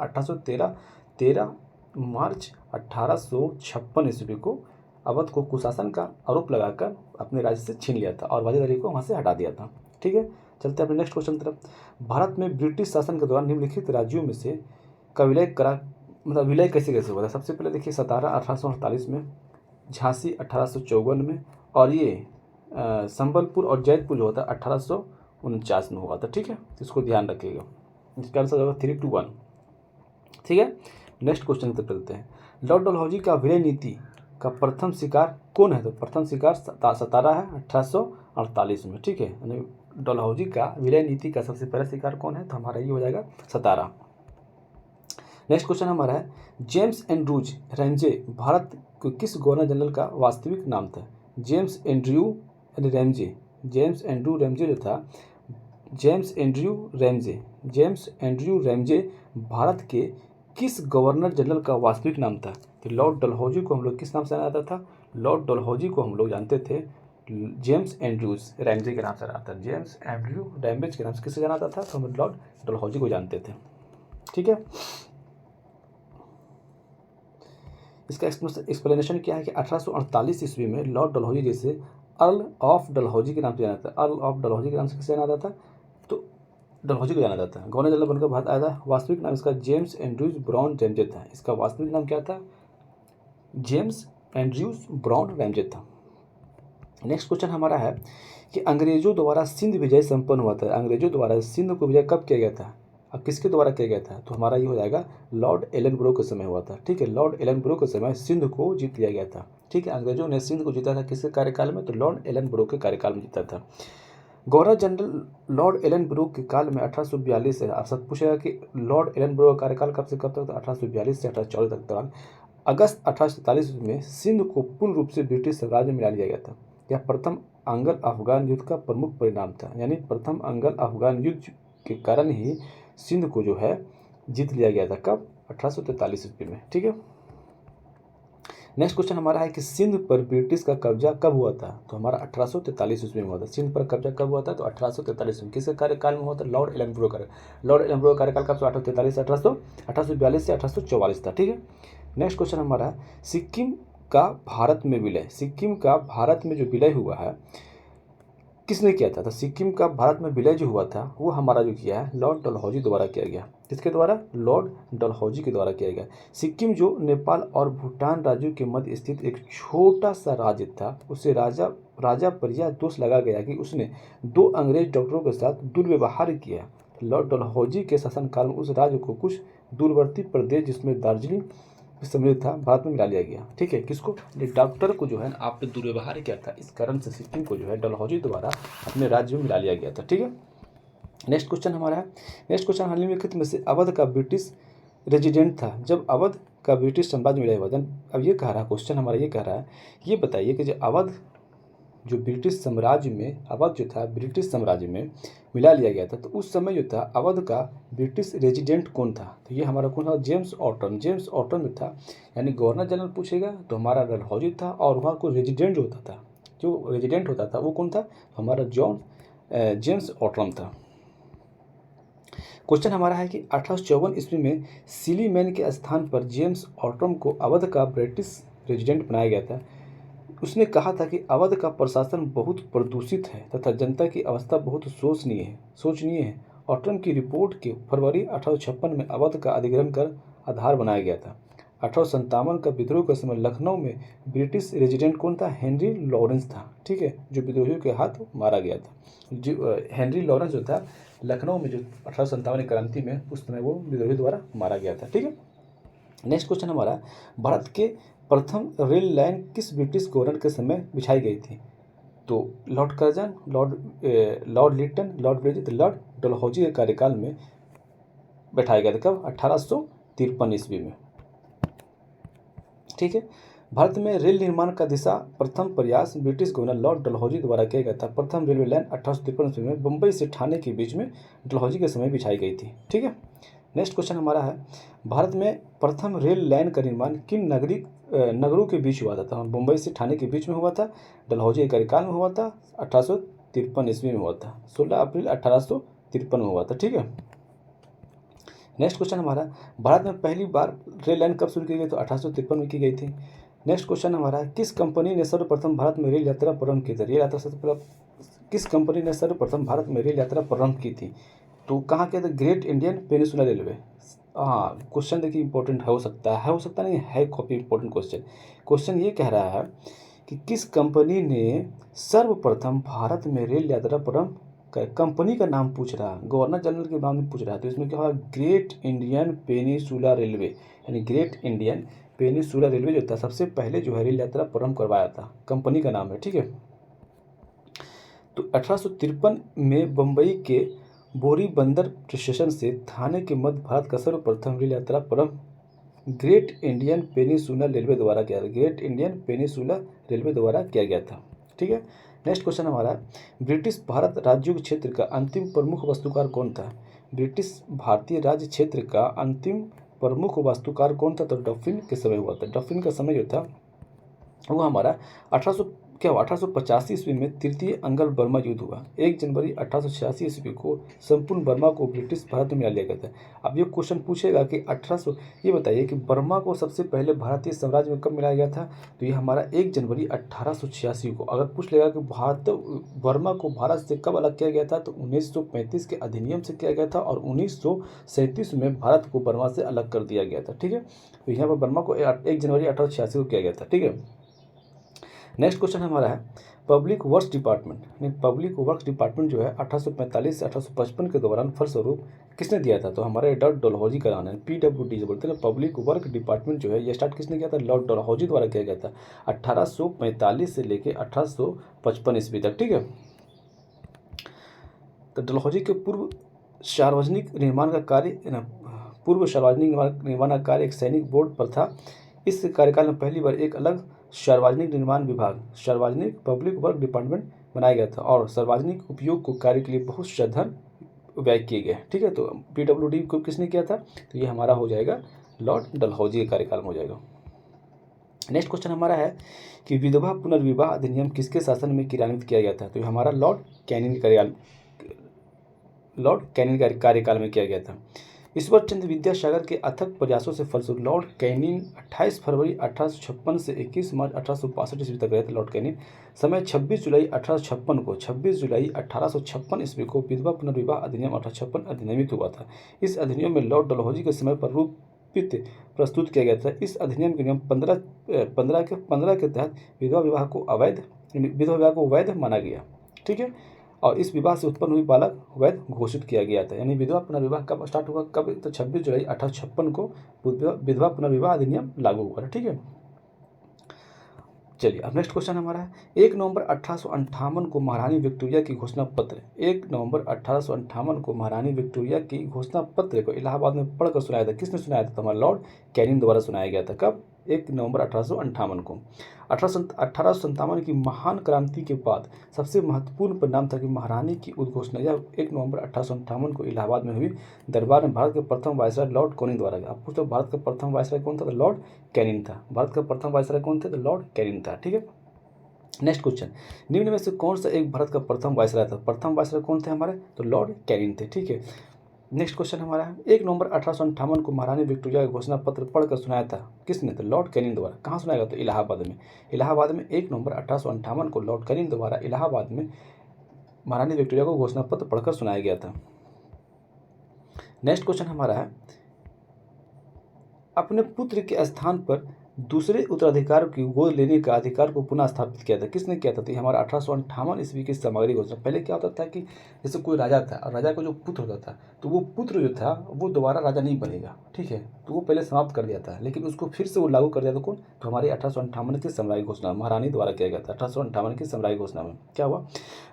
13 मार्च 1856 ईस्वी को। अवध को कुशासन का आरोप लगाकर अपने राज्य से छीन लिया था और वाजिद अली को वहाँ से हटा दिया था। ठीक है, चलते हैं अपने नेक्स्ट क्वेश्चन की तरफ। भारत में ब्रिटिश शासन के दौरान निम्नलिखित राज्यों में से का विलय विलय कैसे हुआ था? सबसे पहले देखिए, सतारा 1848 में, झांसी 1854 में, और ये संबलपुर और जैतपुर जो होता है 1849 में हुआ था। ठीक है, इसको ध्यान रखिएगा। इसका आंसर होगा 3 2 1। ठीक है, नेक्स्ट क्वेश्चन की तरफ चलते हैं। लॉर्ड डलहौजी का विलय नीति का प्रथम शिकार कौन है? तो प्रथम शिकार सतारा है 1848 में। ठीक है, यानी डलहौजी का विलय नीति का सबसे पहला शिकार कौन है? तो हमारा ये हो जाएगा सतारा। नेक्स्ट क्वेश्चन हमारा है जेम्स एंड्रूज रैमजे भारत के किस गवर्नर जनरल का वास्तविक नाम था? James Andrew Ramsay, James Andrew Ramsay जो था, जेम्स एंड्रयू रैमजे भारत के किस गवर्नर जनरल का वास्तविक नाम था? तो लॉर्ड डलहौजी को हम लोग किस नाम से जाना जाता था? लॉर्ड डलहौजी को हम लोग जानते थे जेम्स एंड्रूज रैमजे के नाम से जाना था। जेम्स एंड्रयू रैमजे के नाम से किससे जाना जाता था? तो हम लॉर्ड डलहौजी को जानते थे। ठीक है, इसका एक्सप्लेनेशन क्या है कि 1848 ईस्वी में लॉर्ड डलहौजी जैसे अर्ल ऑफ डलहौजी के नाम से जाना था। अर्ल ऑफ डलहौजी के नाम से किसे जाना जाता था? तो डलहौजी को जाना जाता है। गवर्नर जनरल बनकर भारत आया था। वास्तविक नाम इसका जेम्स एंड्रयूज ब्राउन रैमजे था। इसका वास्तविक नाम क्या था? जेम्स एंड्रयूज ब्राउन रैमजे था। नेक्स्ट क्वेश्चन हमारा है कि अंग्रेजों द्वारा सिंध विजय संपन्न हुआ था। अंग्रेजों द्वारा सिंध को विजय कब किया गया था? अब किसके द्वारा किया गया था, तो हमारा ये हो जाएगा लॉर्ड एलनब्रो के समय हुआ था। ठीक है, लॉर्ड एलनब्रो के समय सिंध को जीत लिया गया था। ठीक है, अंग्रेजों ने सिंध को जीता था किसके कार्यकाल में, तो लॉर्ड एलनब्रो के कार्यकाल में जीता था। गवर्नर जनरल लॉर्ड एलनब्रो के काल में 1842 से, आप सब पूछेगा कि लॉर्ड एलनब्रो का कार्यकाल कब से कब तक, तो 1842 से 1840 तक दौरान अगस्त 1847 में सिंध को पूर्ण रूप से ब्रिटिश साम्राज्य में मिला लिया गया था। यह प्रथम अंग्ल अफगान युद्ध का प्रमुख परिणाम था, यानी प्रथम अंग्ल अफगान युद्ध के कारण ही सिंध को जो है जीत लिया गया था। कब, 1843 ईस्वी में। ठीक है, नेक्स्ट क्वेश्चन हमारा है कि सिंध पर ब्रिटिश का कब्जा कब हुआ था, तो हमारा 1843 ईस्वी में हुआ था। सिंध पर कब्जा कब हुआ था, तो 1843 में। किसके कार्यकाल में हुआ था, लॉर्ड एलनब्रो का। लॉर्ड एलनब्रो का कार्यकाल कब से, 1843 से 1842 से 1844 था। ठीक है, नेक्स्ट क्वेश्चन हमारा है सिक्किम का भारत में विलय, सिक्किम का भारत में जो विलय हुआ है किसने किया था, तो सिक्किम का भारत में विलय जो हुआ था वो हमारा जो किया है लॉर्ड डलहौजी द्वारा किया गया। किसके द्वारा, लॉर्ड डलहौजी के द्वारा किया गया। सिक्किम जो नेपाल और भूटान राज्यों के मध्य स्थित एक छोटा सा राज्य था, उसे राजा पर यह दोष लगा गया कि उसने 2 अंग्रेज डॉक्टरों के साथ दुर्व्यवहार किया। लॉर्ड डलहौजी के शासनकाल में उस राज्य को कुछ दूरवर्ती प्रदेश जिसमें दार्जिलिंग सम्मिलित था, भारत में मिला लिया गया। ठीक है, किसको, डॉक्टर को जो है ना आपने दुर्व्यवहार किया था, इस कारण से सिक्किम को जो है डलहौजी द्वारा अपने राज्य में मिला लिया गया था। ठीक है, नेक्स्ट क्वेश्चन हमारा है, नेक्स्ट क्वेश्चन निम्नलिखित में से अवध का ब्रिटिश रेजिडेंट था जब अवध का ब्रिटिश साम्राज्य में मिला हुआ था। अब ये कह रहा है क्वेश्चन हमारा, ये कह रहा है ये बताइए कि जो अवध जो ब्रिटिश साम्राज्य में, अवध जो था ब्रिटिश साम्राज्य में मिला लिया गया था, तो उस समय जो था अवध का ब्रिटिश रेजिडेंट कौन था, तो ये हमारा कौन था, जेम्स ऑटन। जेम्स ऑटन जो था, यानी गवर्नर जनरल पूछेगा तो हमारा डलहौजी था, और वहाँ को रेजिडेंट जो होता था, जो रेजिडेंट होता था वो कौन था, हमारा जेम्स ऑटन था। क्वेश्चन हमारा है कि 1854 ईस्वी में सिलीमैन के स्थान पर जेम्स ऑटम को अवध का ब्रिटिश रेजिडेंट बनाया गया था। उसने कहा था कि अवध का प्रशासन बहुत प्रदूषित है तथा जनता की अवस्था बहुत शोचनीय है। ऑटम की रिपोर्ट के फरवरी 1856 में अवध का अधिग्रहण कर आधार बनाया गया था। 1857 का विद्रोह के समय लखनऊ में ब्रिटिश रेजिडेंट कौन था, हेनरी लॉरेंस था। ठीक है, जो विद्रोहियों के हाथ मारा गया था। जो हेनरी लॉरेंस जो था लखनऊ में, जो 1857 की क्रांति में उस समय वो विद्रोही द्वारा मारा गया था। ठीक है, नेक्स्ट क्वेश्चन हमारा, भारत के प्रथम रेल लाइन किस ब्रिटिश गवर्नर के समय बिछाई गई थी, तो lord Curzon, lord Lytton, lord ब्रिज, लॉर्ड डलहौजी के कार्यकाल में बैठाया गया था। कब, 1853 ईस्वी में। ठीक है, भारत में रेल निर्माण का दिशा प्रथम प्रयास ब्रिटिश गवर्नर लॉर्ड डलहौजी द्वारा किया गया था। प्रथम रेलवे लाइन 1853 ईस्वी में मुंबई से ठाणे के बीच में डलहौजी के समय बिछाई गई थी। ठीक है, नेक्स्ट क्वेश्चन हमारा है, भारत में प्रथम रेल लाइन का निर्माण किन नगरों के बीच हुआ था, तो मुंबई से ठाणे के बीच में हुआ था, डलहौजी के कार्यकाल में हुआ था, 1853 ईस्वी में हुआ था, 16 अप्रैल 1853 में हुआ था। ठीक है, नेक्स्ट क्वेश्चन हमारा, भारत में पहली बार रेल लाइन कब शुरू की गई, तो 1853 में की गई थी। नेक्स्ट क्वेश्चन हमारा है, किस कंपनी ने सर्वप्रथम भारत में रेल यात्रा प्रारंभ की थी, रेल यात्रा किस कंपनी ने सर्वप्रथम भारत में रेल यात्रा प्रारंभ की थी, तो कहाँ के थे, ग्रेट इंडियन पेनिसुला रेलवे। हाँ, क्वेश्चन देखिए इंपॉर्टेंट हो सकता नहीं है, कॉपी इंपॉर्टेंट क्वेश्चन। क्वेश्चन ये कह रहा है कि किस कंपनी ने सर्वप्रथम भारत में रेल यात्रा प्रारंभ, कंपनी का नाम पूछ रहा है, गवर्नर जनरल के नाम पूछ रहा है, तो इसमें क्या होगा, ग्रेट इंडियन पेनिसुला रेलवे, यानी ग्रेट इंडियन पेनिसुला रेलवे जो था सबसे पहले जो है रेल यात्रा प्रारंभ करवाया था, कंपनी का नाम है। ठीक है, तो 1853 में बम्बई के बोरी बंदर स्टेशन से थाने के मध्य भारत का सर्वप्रथम रेल यात्रा प्रारंभ ग्रेट इंडियन पेनिसुला रेलवे द्वारा किया था, ग्रेट इंडियन पेनिसुला रेलवे द्वारा किया गया था। ठीक है, नेक्स्ट क्वेश्चन हमारा, ब्रिटिश भारत राज्यों क्षेत्र का अंतिम प्रमुख वास्तुकार कौन था, ब्रिटिश भारतीय राज्य क्षेत्र का अंतिम प्रमुख वास्तुकार कौन था, तो डफिन के समय हुआ था। डफिन का समय जो था वो हमारा 1885 ईस्वी में तृतीय अंगल बर्मा युद्ध हुआ। 1 जनवरी 1886 ईस्वी को संपूर्ण बर्मा को ब्रिटिश भारत में मिला लिया गया था। अब ये क्वेश्चन पूछेगा कि 1800, ये बताइए कि बर्मा को सबसे पहले भारतीय साम्राज्य में कब मिलाया गया था, तो ये हमारा 1 जनवरी 1886 को। अगर पूछ लेगा कि बर्मा को भारत से कब अलग किया गया था, तो 1935 के अधिनियम से किया गया था, और 1937 में भारत को बर्मा से अलग कर दिया गया था। ठीक है, तो यहाँ पर बर्मा को 1 जनवरी 1886 को किया गया था। ठीक है, नेक्स्ट क्वेश्चन हमारा है, पब्लिक वर्क्स डिपार्टमेंट यानी पब्लिक वर्क्स डिपार्टमेंट जो है 1845 से 1855 के दौरान फलस्वरूप किसने दिया था? तो हमारे लॉर्ड डलहौजी का नाम है, PWD जो बोलते हैं ना, पब्लिक वर्क डिपार्टमेंट जो है ये स्टार्ट किसने किया था? लॉर्ड डलहौजी द्वारा किया गया था 1845 से लेके 1855 ईस्वी तक। ठीक है, तो डलहौजी के सार्वजनिक निर्माण का कार्य पूर्व सार्वजनिक निर्माण का कार्य एक सैनिक बोर्ड पर था। इस कार्यकाल में पहली बार एक अलग सार्वजनिक निर्माण विभाग, सार्वजनिक पब्लिक वर्क डिपार्टमेंट बनाया गया था और सार्वजनिक उपयोग को कार्य के लिए बहुत साधन व्यय किए गए। ठीक है, तो PWD को किसने किया था? तो ये हमारा हो जाएगा लॉर्ड डलहौजी के कार्यकाल में हो जाएगा। नेक्स्ट क्वेश्चन हमारा है कि विधवा पुनर्विवाह अधिनियम किसके शासन में क्रियान्वित किया गया था? तो ये हमारा लॉर्ड कैनिंग कार्यकाल में किया गया था। ईश्वर चंद्र विद्यासागर के अथक प्रयासों से फलस्वरूप लॉर्ड कैनिंग 28 फरवरी 1856 से 21 मार्च 1862 ईस्वी तक रहे थे। लॉर्ड कैनिंग समय 26 जुलाई 1856 ईस्वी को विधवा पुनर्विवाह अधिनियम 1856 अधिनियमित हुआ था। इस अधिनियम में लॉर्ड डलहौजी के समय पर प्रस्तुत किया गया था। इस अधिनियम के नियम 15 के तहत विधवा विवाह को वैध माना गया। ठीक है, और इस विवाह से उत्पन्न हुई बालक वैध घोषित किया गया था। यानी विधवा पुनर्विवाह कब स्टार्ट हुआ? कब? तो 26 जुलाई 1856 को विधवा पुनर्विवाह अधिनियम लागू हुआ। ठीक है, चलिए अब नेक्स्ट क्वेश्चन हमारा है 1 नवंबर 1858 को महारानी विक्टोरिया की घोषणा पत्र 1 नवंबर 1858 को महारानी विक्टोरिया की घोषणा पत्र को इलाहाबाद में पढ़कर सुनाया था। किसने सुनाया था? तो हमारा लॉर्ड कैनिंग द्वारा सुनाया गया था। कब? 1 नवंबर 1858 को। 1857 की महान क्रांति के बाद सबसे महत्वपूर्ण परिणाम था कि महारानी की उद्घोषणा यह 1 नवंबर 1858 को इलाहाबाद में हुई। दरबार में भारत के प्रथम वायसराय लॉर्ड कैनिंग द्वारा। आप पूछो भारत का प्रथम वायसराय कौन था? तो लॉर्ड कैनिंग था। भारत का प्रथम वायसराय कौन थे? तो लॉर्ड कैनिंग था। ठीक है, नेक्स्ट क्वेश्चन, निम्न में से कौन सा एक भारत का प्रथम वायसराय था? प्रथम वायसराय कौन थे हमारे? तो लॉर्ड कैनिंग थे। ठीक है, नेक्स्ट क्वेश्चन हमारा है 1 नवंबर 1858 को महारानी विक्टोरिया का घोषणा पत्र पढ़कर सुनाया था। किसने? तो लॉर्ड कैनिंग द्वारा। कहाँ सुनाया गया? तो इलाहाबाद में। इलाहाबाद में 1 नवंबर 1858 को लॉर्ड कैनिंग द्वारा इलाहाबाद में महारानी विक्टोरिया को घोषणा पत्र पढ़कर सुनाया गया था। नेक्स्ट क्वेश्चन हमारा है अपने पुत्र के स्थान पर दूसरे उत्तराधिकार की गोद लेने का अधिकार को पुनः स्थापित किया था। किसने किया था? तो हमारा 1858 ईस्वी की सामग्री घोषणा। पहले क्या होता था कि जैसे कोई राजा था और राजा का जो पुत्र होता था तो वो पुत्र जो था वो दोबारा राजा नहीं बनेगा। ठीक है, तो वो पहले समाप्त कर दिया था, लेकिन उसको फिर से वो लागू कर दिया था। कौन? तो हमारी 1858 की सामग्री घोषणा महारानी द्वारा किया गया था। 1858 की सामग्री घोषणा में क्या हुआ?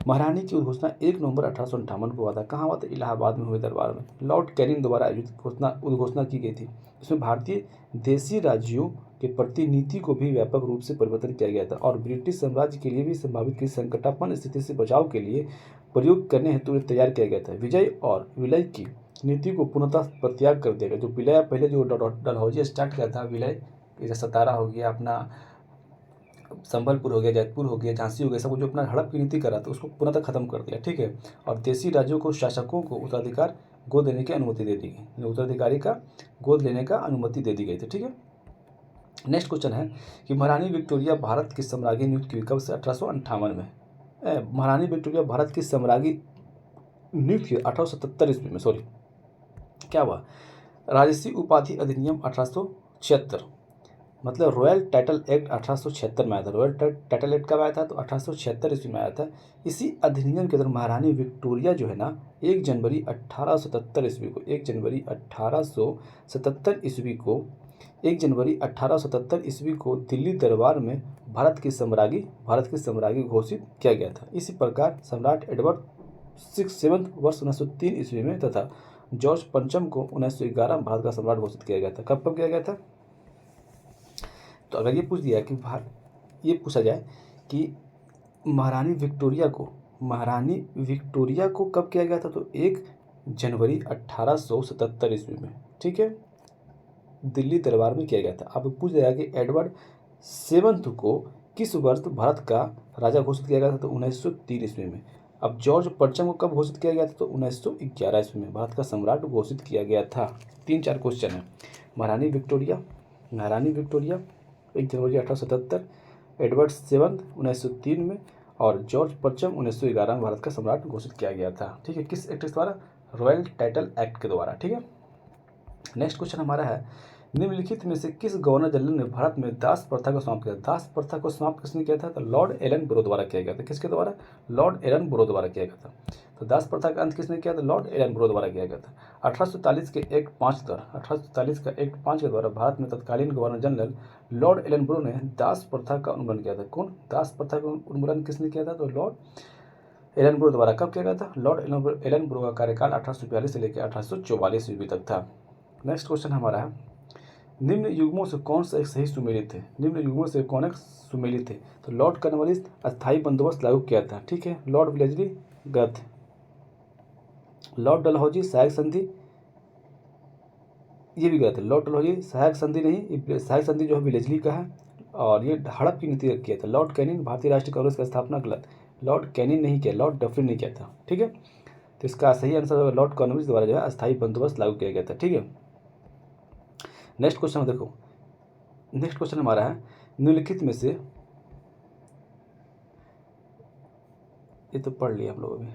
महारानी की घोषणा 1 नवंबर 1858 को हुआ था। कहाँ हुआ था? इलाहाबाद में हुए दरबार में। लॉर्ड कैनिंग द्वारा आयोजित उद्घोषणा की गई थी। इसमें भारतीय देशी राज्यों के प्रति नीति को भी व्यापक रूप से परिवर्तन किया गया था और ब्रिटिश साम्राज्य के लिए भी संभावित की संकटापन्न स्थिति से बचाव के लिए प्रयोग करने हेतु तैयार किया गया था। विजय और विलय की नीति को पूर्णतः परित्याग कर दिया गया। जो विलय पहले जो डलहौजी स्टार्ट किया था, विलय जैसे सतारा हो गया, अपना संबलपुर हो गया, जयपुर हो गया, झांसी हो गया, सब जो अपना हड़प की नीति कर रहा था उसको पूर्णतः खत्म कर दिया। ठीक है, और देशी राज्यों को शासकों को उत्तराधिकार गोद लेने की अनुमति दे दी गई। उत्तराधिकारी का गोद लेने का अनुमति दे दी गई थी। ठीक है, नेक्स्ट क्वेश्चन है कि महारानी विक्टोरिया भारत की सम्राज्ञी नियुक्त की कब से? 1858 में। महारानी विक्टोरिया भारत की सम्राज्ञी नियुक्त की 1877 ईस्वी में। सॉरी, क्या हुआ? राजसी उपाधि अधिनियम 1876 मतलब रॉयल टाइटल एक्ट 1876 में आया था। रॉयल टाइटल एक्ट कब आया था? तो 1876 ईस्वी में आया था। इसी अधिनियम के अंदर महारानी विक्टोरिया जो है ना 1 जनवरी 1877 ईस्वी को 1 जनवरी 1877 ईस्वी को 1 जनवरी 1877 ईस्वी को दिल्ली दरबार में भारत की सम्राज्ञी घोषित किया गया था। इसी प्रकार सम्राट एडवर्ड 7 वर्ष 1903 ईस्वी में तथा जॉर्ज पंचम को 1911 में भारत का सम्राट घोषित किया गया था। कब किया गया था? तो अगर ये पूछा जाए कि महारानी विक्टोरिया को कब किया गया था? तो 1 जनवरी 1877 ईस्वी में। ठीक है, दिल्ली दरबार में किया गया था। अब पूछ जाएगा कि एडवर्ड 7 को किस वर्ष भारत का राजा घोषित किया गया था? तो 1903 ईस्वी में। अब जॉर्ज पंचम को कब घोषित किया गया था? तो 1911 ईस्वी में भारत का सम्राट घोषित किया गया था। 3-4 क्वेश्चन है। महारानी विक्टोरिया 1 जनवरी 1877, एडवर्ड 7 1903 में और जॉर्ज पंचम 1911 में भारत का सम्राट घोषित किया गया था। ठीक है, किस एक्ट के द्वारा? रॉयल टाइटल एक्ट के द्वारा। ठीक है, नेक्स्ट क्वेश्चन हमारा है निम्नलिखित में से किस गवर्नर जनरल ने भारत में दास प्रथा को समाप्त किया? दास प्रथा को समाप्त किसने किया था? तो लॉर्ड एलन ब्रो द्वारा किया गया था। किसके द्वारा? लॉर्ड एलन ब्रो द्वारा किया गया था। तो दास प्रथा का अंत किसने किया था? लॉर्ड एलन ब्रो द्वारा किया गया था। 1843 के एक्ट 5 द्वारा 1843 का एक्ट 5 के द्वारा भारत में तत्कालीन governor general lord Ellenborough ने दास प्रथा का उन्मूलन किया था। कौन? दास प्रथा का उन्मूलन किसने किया था? तो लॉर्ड एलन ब्रो द्वारा। कब किया गया था? लॉर्ड एलन ब्रो का कार्यकाल 1842 से लेकर 1844 ईस्वी तक था। नेक्स्ट क्वेश्चन हमारा है, निम्न युग्मों से कौन सा एक सही सुमेलित है? निम्न युग्मों से कौन एक सुमेलित है? तो लॉर्ड कॉर्नवालिस अस्थायी बंदोबस्त लागू किया था, ठीक है। लॉर्ड विलेजली गलत है। लॉर्ड डलहौजी सहायक संधि, ये भी गलत है। लॉर्ड डलहौजी सहायक संधि नहीं, सहायक संधि जो है विलेजली का है, और ये हड़प की नीति किया था। लॉर्ड कैनिंग भारतीय राष्ट्रीय कांग्रेस की स्थापना गलत। लॉर्ड कैनिंग नहीं किया, लॉर्ड डफरिन ने किया था, ठीक है। तो इसका सही आंसर होगा लॉर्ड कॉर्नवालिस द्वारा जो है अस्थायी बंदोबस्त लागू किया गया था, ठीक है। नेक्स्ट क्वेश्चन देखो, नेक्स्ट क्वेश्चन हमारा है, निम्नलिखित में से, ये तो पढ़ लिया हम लोग अभी।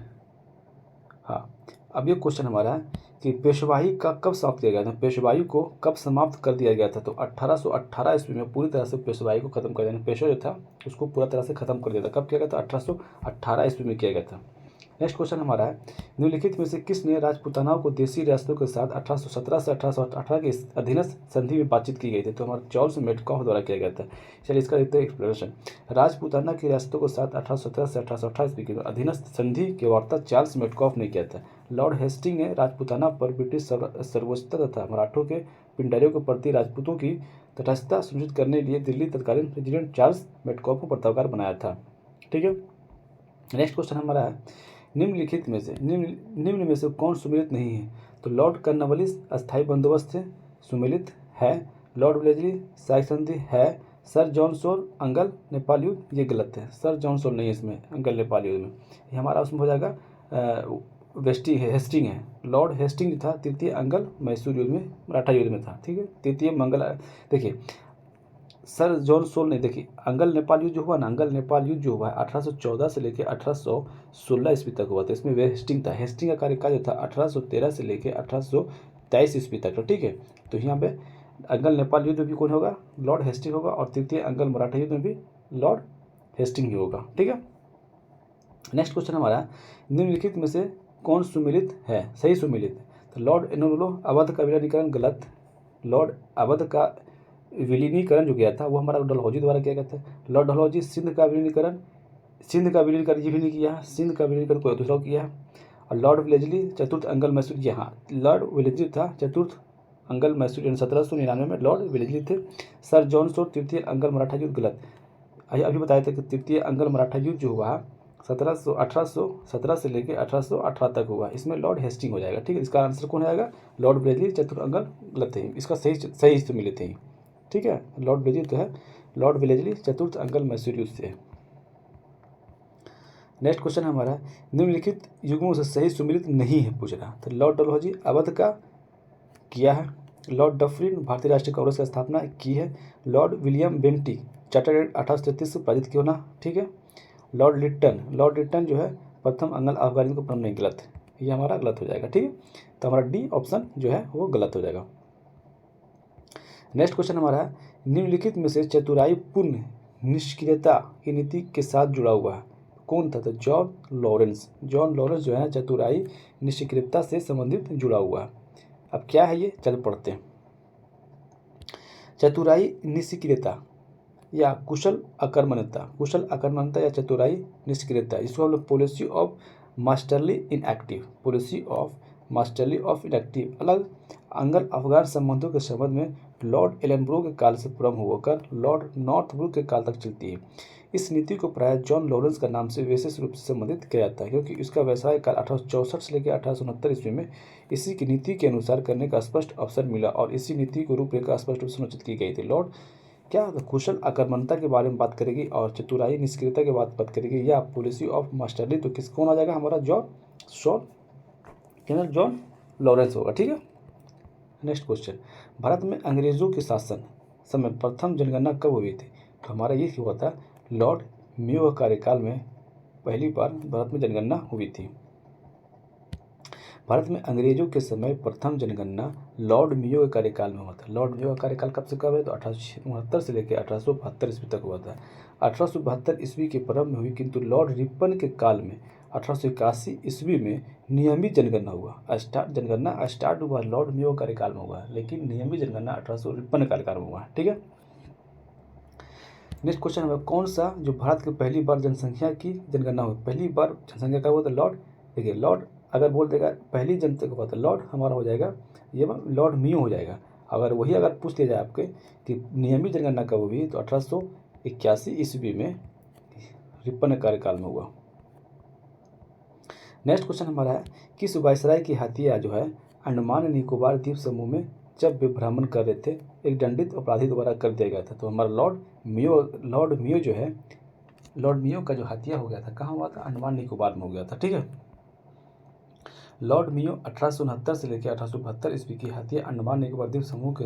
हाँ, अब ये क्वेश्चन हमारा है कि पेशवाई का कब समाप्त किया गया था? पेशवाई को कब समाप्त कर दिया गया था? तो 1818 ईस्वी में पूरी तरह से पेशवाई को खत्म कर दिया। पेशवा जो था उसको पूरा तरह से खत्म कर दिया था। कब किया गया था? 1818 ईस्वी में किया गया था। नेक्स्ट क्वेश्चन हमारा है, निम्नलिखित में से किसने राजपूतानाओं को देसी रियासतों के साथ 1817 से 1818 के अधीनस्थ संधि में बातचीत की गई थी? तो हमारा चार्ल्स मेटकॉफ द्वारा किया गया था। चलिए इसका देखते हैं एक्सप्लेनेशन। राजपूताना की रियासतों के साथ 1817 से 1828 की अधीनस्थ संधि की वार्ता चार्ल्स मेटकॉफ ने किया था। लॉर्ड हेस्टिंग ने राजपूताना पर ब्रिटिश सर्वोच्चता तथा मराठों के पिंडारियों के प्रति राजपूतों की तटस्थता सुनिश्चित करने के लिए दिल्ली तत्कालीन प्रेसिडेंट चार्ल्स मेटकॉफ को पत्रकार बनाया था, ठीक है। नेक्स्ट क्वेश्चन हमारा है, निम्नलिखित में से निम्न में से कौन सुमेलित नहीं है? तो लॉर्ड कॉर्नवालिस अस्थायी बंदोबस्त से सुमेलित है। लॉर्ड वेलेस्ली सहायक संधि है। सर जॉन शोर अंगल नेपाल युद्ध, ये गलत है। सर जॉन शोर नहीं है इसमें, अंगल नेपाल युद्ध में। ये हमारा उसमें हो जाएगा हेस्टिंग है। लॉर्ड हेस्टिंग जो था तृतीय अंगल मैसूर युद्ध में, मराठा युद्ध में था, ठीक है। तृतीय मंगल, देखिए सर जॉन सोल ने, देखिए अंगल नेपाल युद्ध जो हुआ ना, अंगल नेपाल युद्ध जो हुआ है 1814 से लेकर 1816 ईस्वी तक हुआ था। इसमें वे हेस्टिंग था। हेस्टिंग का कार्यकाल जो था 1813 से लेकर 1823 ईस्वी तक, ठीक है। तो यहाँ पे अंगल नेपाल युद्ध में भी कौन होगा? लॉर्ड हेस्टिंग होगा। और तृतीय अंगल मराठा युद्ध में भी लॉर्ड हेस्टिंग ही होगा, ठीक है। नेक्स्ट क्वेश्चन हमारा, निम्नलिखित में से कौन सुमेलित है, सही सुमेलित? तो लॉर्ड एनोलो अवध का विलीनीकरण गलत। लॉर्ड अवध का विलीनीकरण जो किया था वो हमारा डलहौजी द्वारा किया गया था। लॉर्ड डलहौजी सिंध का विलीनीकरण ये भी नहीं किया है। सिंध का विलीनीकरण कोई दूसरा किया है। और लॉर्ड विलेजली चतुर्थ अंगल मैसूर, यहाँ लॉर्ड विलेजली था चतुर्थ अंगल मैसूर 1799 में लॉर्ड विलेजली थे। सर जॉन शोर तृतीय अंगल मराठा युद्ध, गलत। अभी बताया था कि तृतीय अंगल मराठा युद्ध जो हुआ 1817 से लेकर 1818 तक हुआ। इसमें लॉर्ड हेस्टिंग हो जाएगा, ठीक है। इसका आंसर कौन आएगा? लॉर्ड विलेजली चतुर्थ अंगल, गलत है। इसका सही से मिले थे, ठीक है। लॉर्ड विलेजली तो है, लॉर्ड विलेजली चतुर्थ अंगल मैसूर युद्ध से। नेक्स्ट क्वेश्चन हमारा, निम्नलिखित युग्मों से सही सुमेलित नहीं है पूछ रहा। तो लॉर्ड डलहौजी अवध का किया है। लॉर्ड डफरिन भारतीय राष्ट्रीय कांग्रेस की स्थापना की है। Lord William Bentinck chartered act 1833 से पारित क्यों ना, ठीक है। लॉर्ड लिट्टन जो है प्रथम अंगल अफगानिस्तान को प्रथम नहीं, गलत है। ये हमारा गलत हो जाएगा, ठीक है। तो हमारा डी ऑप्शन जो है वो गलत हो जाएगा। नेक्स्ट क्वेश्चन हमारा है, निम्नलिखित में से चतुराई पूर्ण निष्क्रियता की नीति के साथ जुड़ा हुआ है कौन था? तो जॉन लॉरेंस जो है चतुराई निष्क्रियता से संबंधित जुड़ा हुआ है। अब क्या है ये, चल पढ़ते हैं। चतुराई निष्क्रियता या कुशल आक्रमणता या चतुराई निष्क्रियता, इसको हम लोग पॉलिसी ऑफ मास्टरली इनएक्टिव अलग अंगल अफगान संबंधों के संबंध में लॉर्ड एलनब्रो के काल से प्रारंभ होकर लॉर्ड नॉर्थब्रुक के काल तक चलती है। इस नीति को प्रायः जॉन लॉरेंस का नाम से विशेष रूप से संबंधित किया जाता है क्योंकि इसका व्यवसाय काल 1864 से लेकर 1869 ईस्वी में इसी की नीति के अनुसार करने का स्पष्ट अवसर मिला और इसी नीति को रूपरेखा स्पष्ट रूप से सुनिश्चित की गई थी। लॉर्ड क्या कुशल आक्रमणता के बारे में बात करेगी और चतुराई निष्क्रियता के बात करेगी या पॉलिसी ऑफ मास्टरली, तो किस कौन आ जाएगा हमारा? जॉन लॉरेंस होगा, ठीक है। नेक्स्ट क्वेश्चन, भारत में अंग्रेजों के शासन समय प्रथम जनगणना कब हुई थी? तो हमारा ये हुआ था लॉर्ड मेयो कार्यकाल में पहली बार भारत में जनगणना हुई थी। भारत में अंग्रेजों के समय प्रथम जनगणना लॉर्ड मेयो के कार्यकाल में हुआ था। लॉर्ड मेयो का कार्यकाल कब से कब है? तो 1869 से लेकर 1872 ईस्वी तक हुआ था। 1872 ईस्वी के प्रारंभ में हुई, किंतु लॉर्ड रिपन के काल में 1881 ईस्वी में नियमित जनगणना हुआ। जनगणना स्टार्ट हुआ लॉर्ड मेयो कार्यकाल में हुआ, लेकिन नियमित जनगणना 1853 कार्यकाल में हुआ। ठीक है। नेक्स्ट क्वेश्चन है, कौन सा जो भारत की पहली बार जनसंख्या की जनगणना हुई? पहली बार जनसंख्या का हुआ था लॉर्ड, देखिए लॉर्ड अगर बोल देगा पहली जनसंख्या हुआ था लॉर्ड, हमारा हो जाएगा ये लॉर्ड मेयो हो जाएगा। अगर पूछ लिया जाए आपके कि नियमित जनगणना कब हुई, तो 1881 ईस्वी में रिपन कार्यकाल में हुआ। नेक्स्ट क्वेश्चन हमारा है, किस वायसराय की हत्या जो है अंडमान निकोबार द्वीप समूह में जब वे भ्रमण कर रहे थे एक दंडित अपराधी द्वारा कर दिया गया था? तो हमारा लॉर्ड मेयो जो है, लॉर्ड मेयो का जो हत्या हो गया था कहाँ हुआ था? अंडमान निकोबार में हो गया था। ठीक है। लॉर्ड मेयो 1869 से लेकर 1872 ईस्वी की हत्या अंडमान निकोबार द्वीप समूह के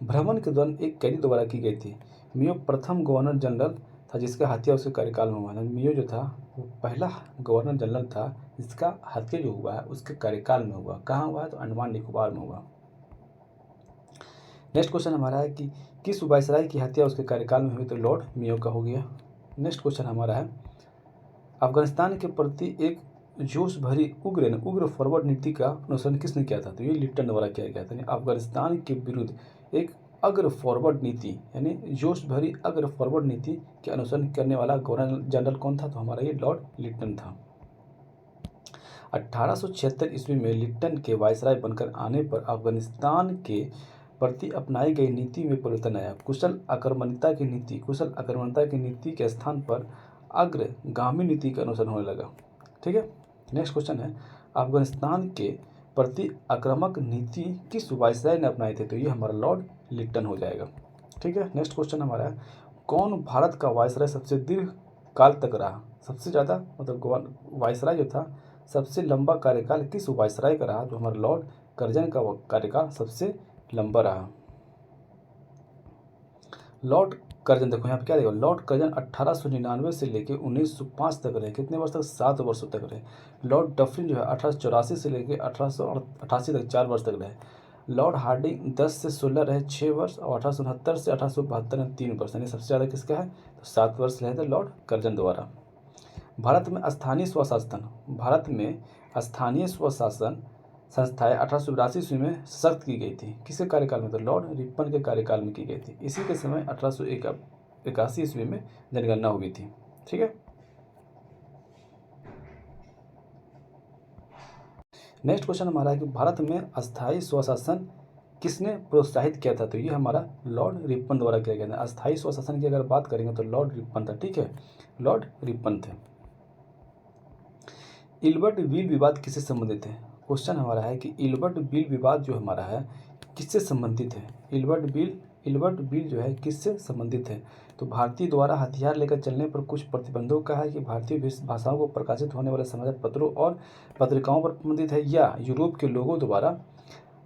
भ्रमण के दौरान एक कैदी द्वारा की गई थी। मेयो प्रथम गवर्नर जनरल था जिसका हत्या उसके कार्यकाल में हुआ था। मेयो जो था वो पहला गवर्नर जनरल था जिसका हत्या जो हुआ है उसके कार्यकाल में हुआ। कहाँ हुआ है? तो अंडमान निकोबार में हुआ। नेक्स्ट क्वेश्चन हमारा है कि किस वायसराय की हत्या उसके कार्यकाल में हुई? तो लॉर्ड मेयो का हो गया। नेक्स्ट क्वेश्चन हमारा है, अफगानिस्तान के प्रति एक जोश भरी उग्र फॉरवर्ड नीति का अनुसरण किसने किया था? तो ये लिप्टन द्वारा किया गया था। अफगानिस्तान के विरुद्ध एक अग्र फॉरवर्ड नीति यानी जोश भरी अग्र फॉरवर्ड नीति के अनुसरण करने वाला गवर्नर जनरल कौन था? तो हमारा ये लॉर्ड लिप्टन था। 1876 ईस्वी में लिप्टन के वायसराय बनकर आने पर अफगानिस्तान के प्रति अपनाई गई नीति में परिवर्तन आया। कुशल आक्रमणता की नीति के स्थान पर अग्रगामी नीति का अनुसरण होने लगा। ठीक है। नेक्स्ट क्वेश्चन है, अफगानिस्तान के प्रति आक्रामक नीति किस वायसराय ने अपनाए थे? तो ये हमारा लॉर्ड लिप्टन हो जाएगा। ठीक है। नेक्स्ट क्वेश्चन हमारा है, कौन भारत का वायसराय सबसे दीर्घ काल तक रहा? सबसे ज़्यादा मतलब वायसराय जो था सबसे लंबा कार्यकाल किस वायसराय का रहा? तो हमारा लॉर्ड कर्जन का कार्यकाल सबसे लंबा रहा। लॉर्ड कर्जन, देखो यहाँ पे क्या देखो, लॉर्ड कर्जन 1899 से लेकर 1905 तक रहे। कितने वर्ष तक? 7 वर्षों तक रहे। लॉर्ड डफरिन जो है 1884 से लेकर 1888 तक 4 वर्ष तक रहे। लॉर्ड हार्डिंग 10 से 16 रहे 6 वर्ष, और 1869 से 1872 में 3 वर्ष, यानी सबसे ज़्यादा किसका है? तो 7 वर्ष रहे थे लॉर्ड कर्जन द्वारा। भारत में स्थानीय स्वशासन संस्थाएं 1882 ईस्वी में सख्त की गई थी। किसके कार्यकाल में? तो लॉर्ड रिपन के कार्यकाल में की गई थी। इसी के समय 1881 ईस्वी में जनगणना हुई थी। ठीक है। नेक्स्ट क्वेश्चन हमारा है कि भारत में अस्थायी स्वशासन किसने प्रोत्साहित किया था? तो ये हमारा लॉर्ड रिपन द्वारा किया गया था। अस्थायी स्वशासन की अगर बात करेंगे तो लॉर्ड रिपन था। ठीक है, लॉर्ड रिपन थे। इल्बर्ट बील विवाद किससे संबंधित है? क्वेश्चन हमारा है कि इल्बर्ट बील विवाद जो हमारा है किससे संबंधित है? इल्बर्ट बील जो है किससे संबंधित है? तो भारतीय द्वारा हथियार लेकर चलने पर कुछ प्रतिबंधों का है कि भारतीय भाषाओं को प्रकाशित होने वाले समाचार पत्रों और पत्रिकाओं पर संबंधित है, या यूरोप के लोगों द्वारा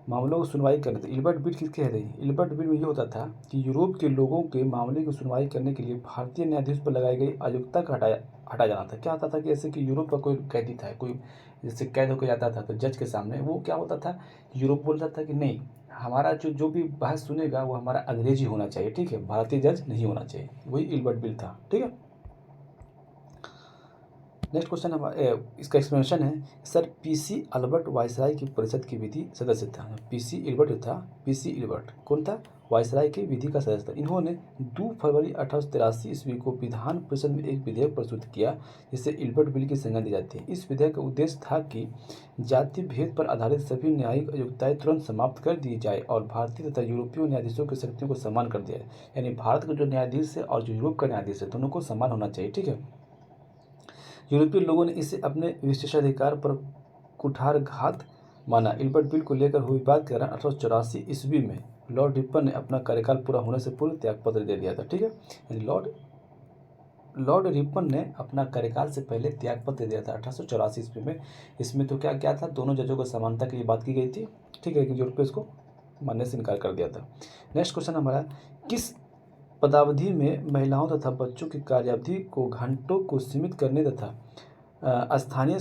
मामलों की सुनवाई करने थे। इल्बर्ट बील किसके कहते हैं? इल्बर्ट बील में ये होता था कि यूरोप के लोगों के मामले की सुनवाई करने के लिए भारतीय न्यायाधीश पर लगाई गई अयोग्यता का हटा जाना था। क्या होता था कि जैसे कि यूरोप का कोई कैदी था, कोई जैसे कैद होकर जाता था तो जज के सामने वो क्या होता था, यूरोप बोलता था कि नहीं, हमारा जो भी बहस सुनेगा वो हमारा अंग्रेजी होना चाहिए। ठीक है, भारतीय जज नहीं होना चाहिए। वही इल्बर्ट बिल था। ठीक है। नेक्स्ट क्वेश्चन इसका एक्सप्लेनेशन है, सर पीसी अल्बर्ट वायसराय की परिषद की विधि सदस्य था। पीसी इल्बर्ट कौन था? वायसराय की विधि का सदस्य था। इन्होंने 2 फरवरी 1883 ईस्वी को विधान परिषद में एक विधेयक प्रस्तुत किया जिसे इल्बर्ट बिल की संज्ञा दी जाती है। इस विधेयक का उद्देश्य था कि जाति भेद पर आधारित सभी न्यायिक अयोग्यताएं तुरंत समाप्त कर दी जाए और भारतीय तथा यूरोपीय न्यायाधीशों की शक्तियों को समान कर दिया जाए। यानी भारत का जो न्यायाधीश है और जो यूरोप का न्यायाधीश है दोनों को समान होना चाहिए। ठीक है। यूरोपीय लोगों ने इसे अपने विशेषाधिकार पर कुठारघात माना। इल्बर्ट बिल को लेकर हुई विवाद के कारण 1884 ईस्वी में लॉर्ड रिपन ने अपना कार्यकाल पूरा होने से पूर्व त्यागपत्र दे दिया था। ठीक है, लॉर्ड रिपन ने अपना कार्यकाल से पहले त्यागपत्र दे दिया था 1884 ईस्वी में। इसमें तो क्या था, दोनों जजों को समानता की बात की गई थी। ठीक है, लेकिन यूरोपीय इसको मानने से इनकार कर दिया था। नेक्स्ट क्वेश्चन हमारा, किस पदावधि में महिलाओं तथा बच्चों की कार्यावधि को घंटों को सीमित करने तथा स्थानीय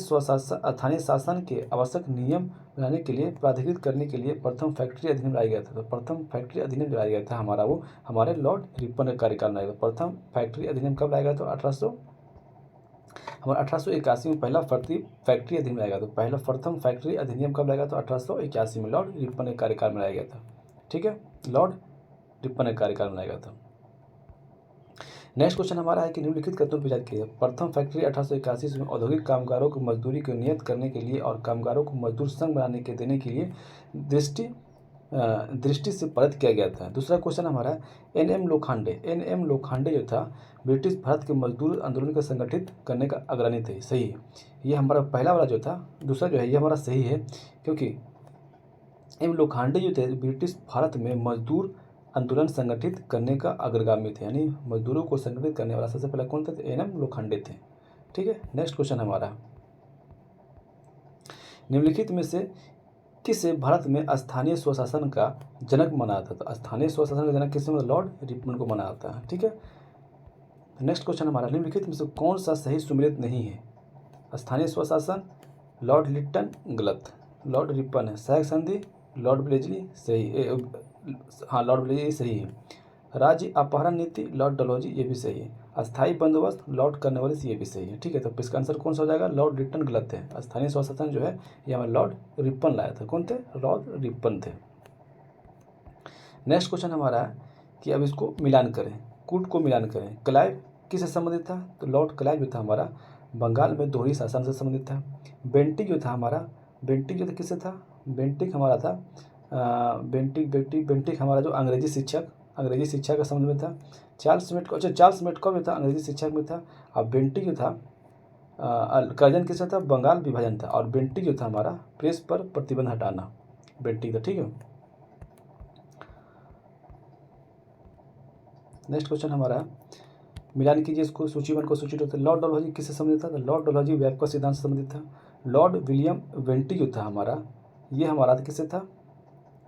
शासन के आवश्यक नियम बनाने के लिए प्राधिकृत करने के लिए प्रथम फैक्ट्री अधिनियम लाया गया था। तो प्रथम फैक्ट्री अधिनियम जो लाया गया था हमारा, वो हमारे लॉर्ड रिपन के कार्यकाल में लाया गया। प्रथम फैक्ट्री अधिनियम कब लाया गया? तो 1881 में पहला फैक्ट्री अधिनियम लाया गया। तो पहला प्रथम फैक्ट्री अधिनियम कब लाया गया? तो 1881 में लॉर्ड रिपन के कार्यकाल में लाया गया था। ठीक है, लॉर्ड रिपन के कार्यकाल में लाया गया था। नेक्स्ट क्वेश्चन हमारा है कि निम्नलिखित कथनों पर विचार कीजिए। प्रथम फैक्ट्री 1881 में औद्योगिक कामगारों को मजदूरी को नियत करने के लिए और कामगारों को मजदूर संघ बनाने के देने के लिए दृष्टि से पारित किया गया था। दूसरा क्वेश्चन हमारा एन.एम. लोखंडे जो था ब्रिटिश भारत के मजदूर आंदोलन को संगठित करने का अग्रणी थे। सही है, ये हमारा पहला वाला जो था। दूसरा जो है ये हमारा सही है, क्योंकि एम लोखंडे जो थे ब्रिटिश भारत में मजदूर आंदोलन संगठित करने का अग्रगामी थे, यानी मजदूरों को संगठित करने वाला सबसे पहला कौन थे? एन.एम. लोखंडे थे। ठीक है, नेक्स्ट क्वेश्चन हमारा, निम्नलिखित में से किसे भारत में स्थानीय स्वशासन का जनक माना जाता है? तो स्थानीय स्वशासन का जनक किसे? लॉर्ड रिपन को माना जाता है। ठीक है, नेक्स्ट क्वेश्चन हमारा, निम्नलिखित में से कौन सा सही सुमेलित नहीं है? स्थानीय स्वशासन, लॉर्ड लिट्टन, गलत। लॉर्ड रिपन है। सहायक संधि, लॉर्ड ब्लेजली, सही। हाँ, लॉर्ड ब्लेजली सही है। राज्य अपहरण नीति, लॉर्ड डलहौजी, ये भी सही है। अस्थायी बंदोबस्त, लॉर्ड कॉर्नवालिस, ये भी सही है। ठीक है, तो इसका आंसर कौन सा हो जाएगा? लॉर्ड रिपन गलत है। स्थानीय स्वशासन जो है ये हमारे लॉर्ड रिपन लाया था। कौन थे? लॉर्ड रिपन थे। नेक्स्ट क्वेश्चन हमारा है कि अब इसको मिलान करें, कूट को मिलान करें। क्लाइव किससे संबंधित था? तो लॉर्ड क्लाइव जो था हमारा बंगाल में दोहरी शासन से संबंधित था। बेंटिक जो था हमारा, बेंटिक जो था किससे था? बेंटिक हमारा था बेंटिक हमारा जो अंग्रेजी शिक्षा का संबंध में था। चार्ल्स मेटकॉफ जो था अंग्रेजी शिक्षा में था। और बेंटिक जो था कर्जन किससे था? बंगाल विभाजन था। और बेंटिक जो था हमारा प्रेस पर प्रतिबंध हटाना, बेंटिक था। ठीक है, नेक्स्ट क्वेश्चन हमारा, मिलान कीजिए इसको, सूची 1 को सूची 2। लॉर्ड डलहौजी किससे संबंधित था? तो लॉर्ड डलहौजी व्यापक सिद्धांत से संबंधित था। लॉर्ड विलियम बेंटिक जो था हमारा, ये हमारा किससे था?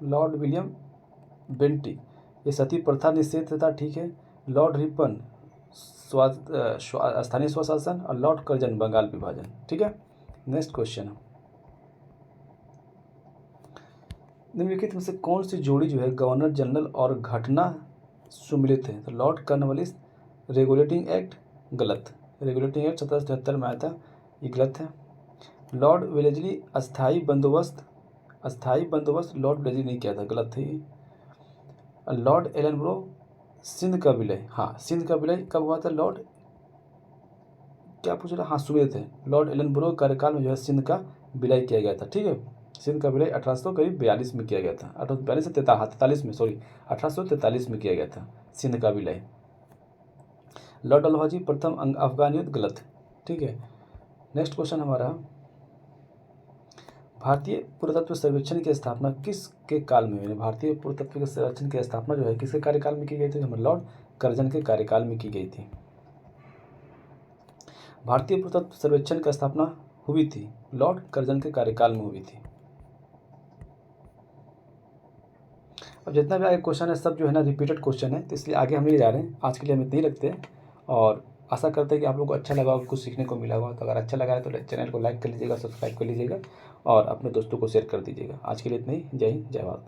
लॉर्ड विलियम बेंटिक ये सती प्रथा निषेध था। ठीक है, लॉर्ड रिपन स्थानीय स्वशासन, और लॉर्ड कर्जन बंगाल विभाजन। ठीक है, नेक्स्ट क्वेश्चन, निम्नलिखित में से कौन सी जोड़ी जो है गवर्नर जनरल और घटना सुमिलित है? तो लॉर्ड कॉर्नवालिस रेगुलेटिंग एक्ट, गलत। रेगुलेटिंग एक्ट 1773 में आया था, ये गलत है। लॉर्ड वेलेस्ली अस्थायी बंदोबस्त लॉर्ड वेलेस्ली ने किया था, गलत है। लॉर्ड एलनब्रो सिंध का विलय, हाँ सिंध का विलय कब हुआ था? लॉर्ड क्या पूछ रहा? हाँ सुमिलित है। लॉर्ड एलनब्रो कार्यकाल में जो है सिंध का विलय किया गया था। ठीक है, सिंध का विलय 1842 में किया गया था। 1842 से 43 में, सॉरी 1843 में किया गया था सिंध का विलय। लॉर्ड डलहौजी प्रथम अफगान युद्ध, गलत। ठीक है, नेक्स्ट क्वेश्चन हमारा, भारतीय पुरातत्व सर्वेक्षण की स्थापना किसके काल में हुई? भारतीय पुरातत्व के सर्वेक्षण की स्थापना जो है किसके कार्यकाल में की गई थी? हमारे लॉर्ड कर्जन के कार्यकाल में की गई थी। भारतीय पुरातत्व सर्वेक्षण की स्थापना हुई थी लॉर्ड कर्जन के कार्यकाल में हुई थी। अब जितना भी आगे क्वेश्चन है सब जो है ना रिपीटेड क्वेश्चन है, तो इसलिए आगे हम नहीं जा रहे हैं। आज के लिए हम इतना ही रखते हैं और आशा करते हैं कि आप लोगों को अच्छा लगा होगा, कुछ सीखने को मिला होगा। तो अगर अच्छा लगा है तो चैनल को लाइक कर लीजिएगा, सब्सक्राइब कर लीजिएगा और अपने दोस्तों को शेयर कर दीजिएगा। आज के लिए इतना ही। जय हिंद, जय भारत।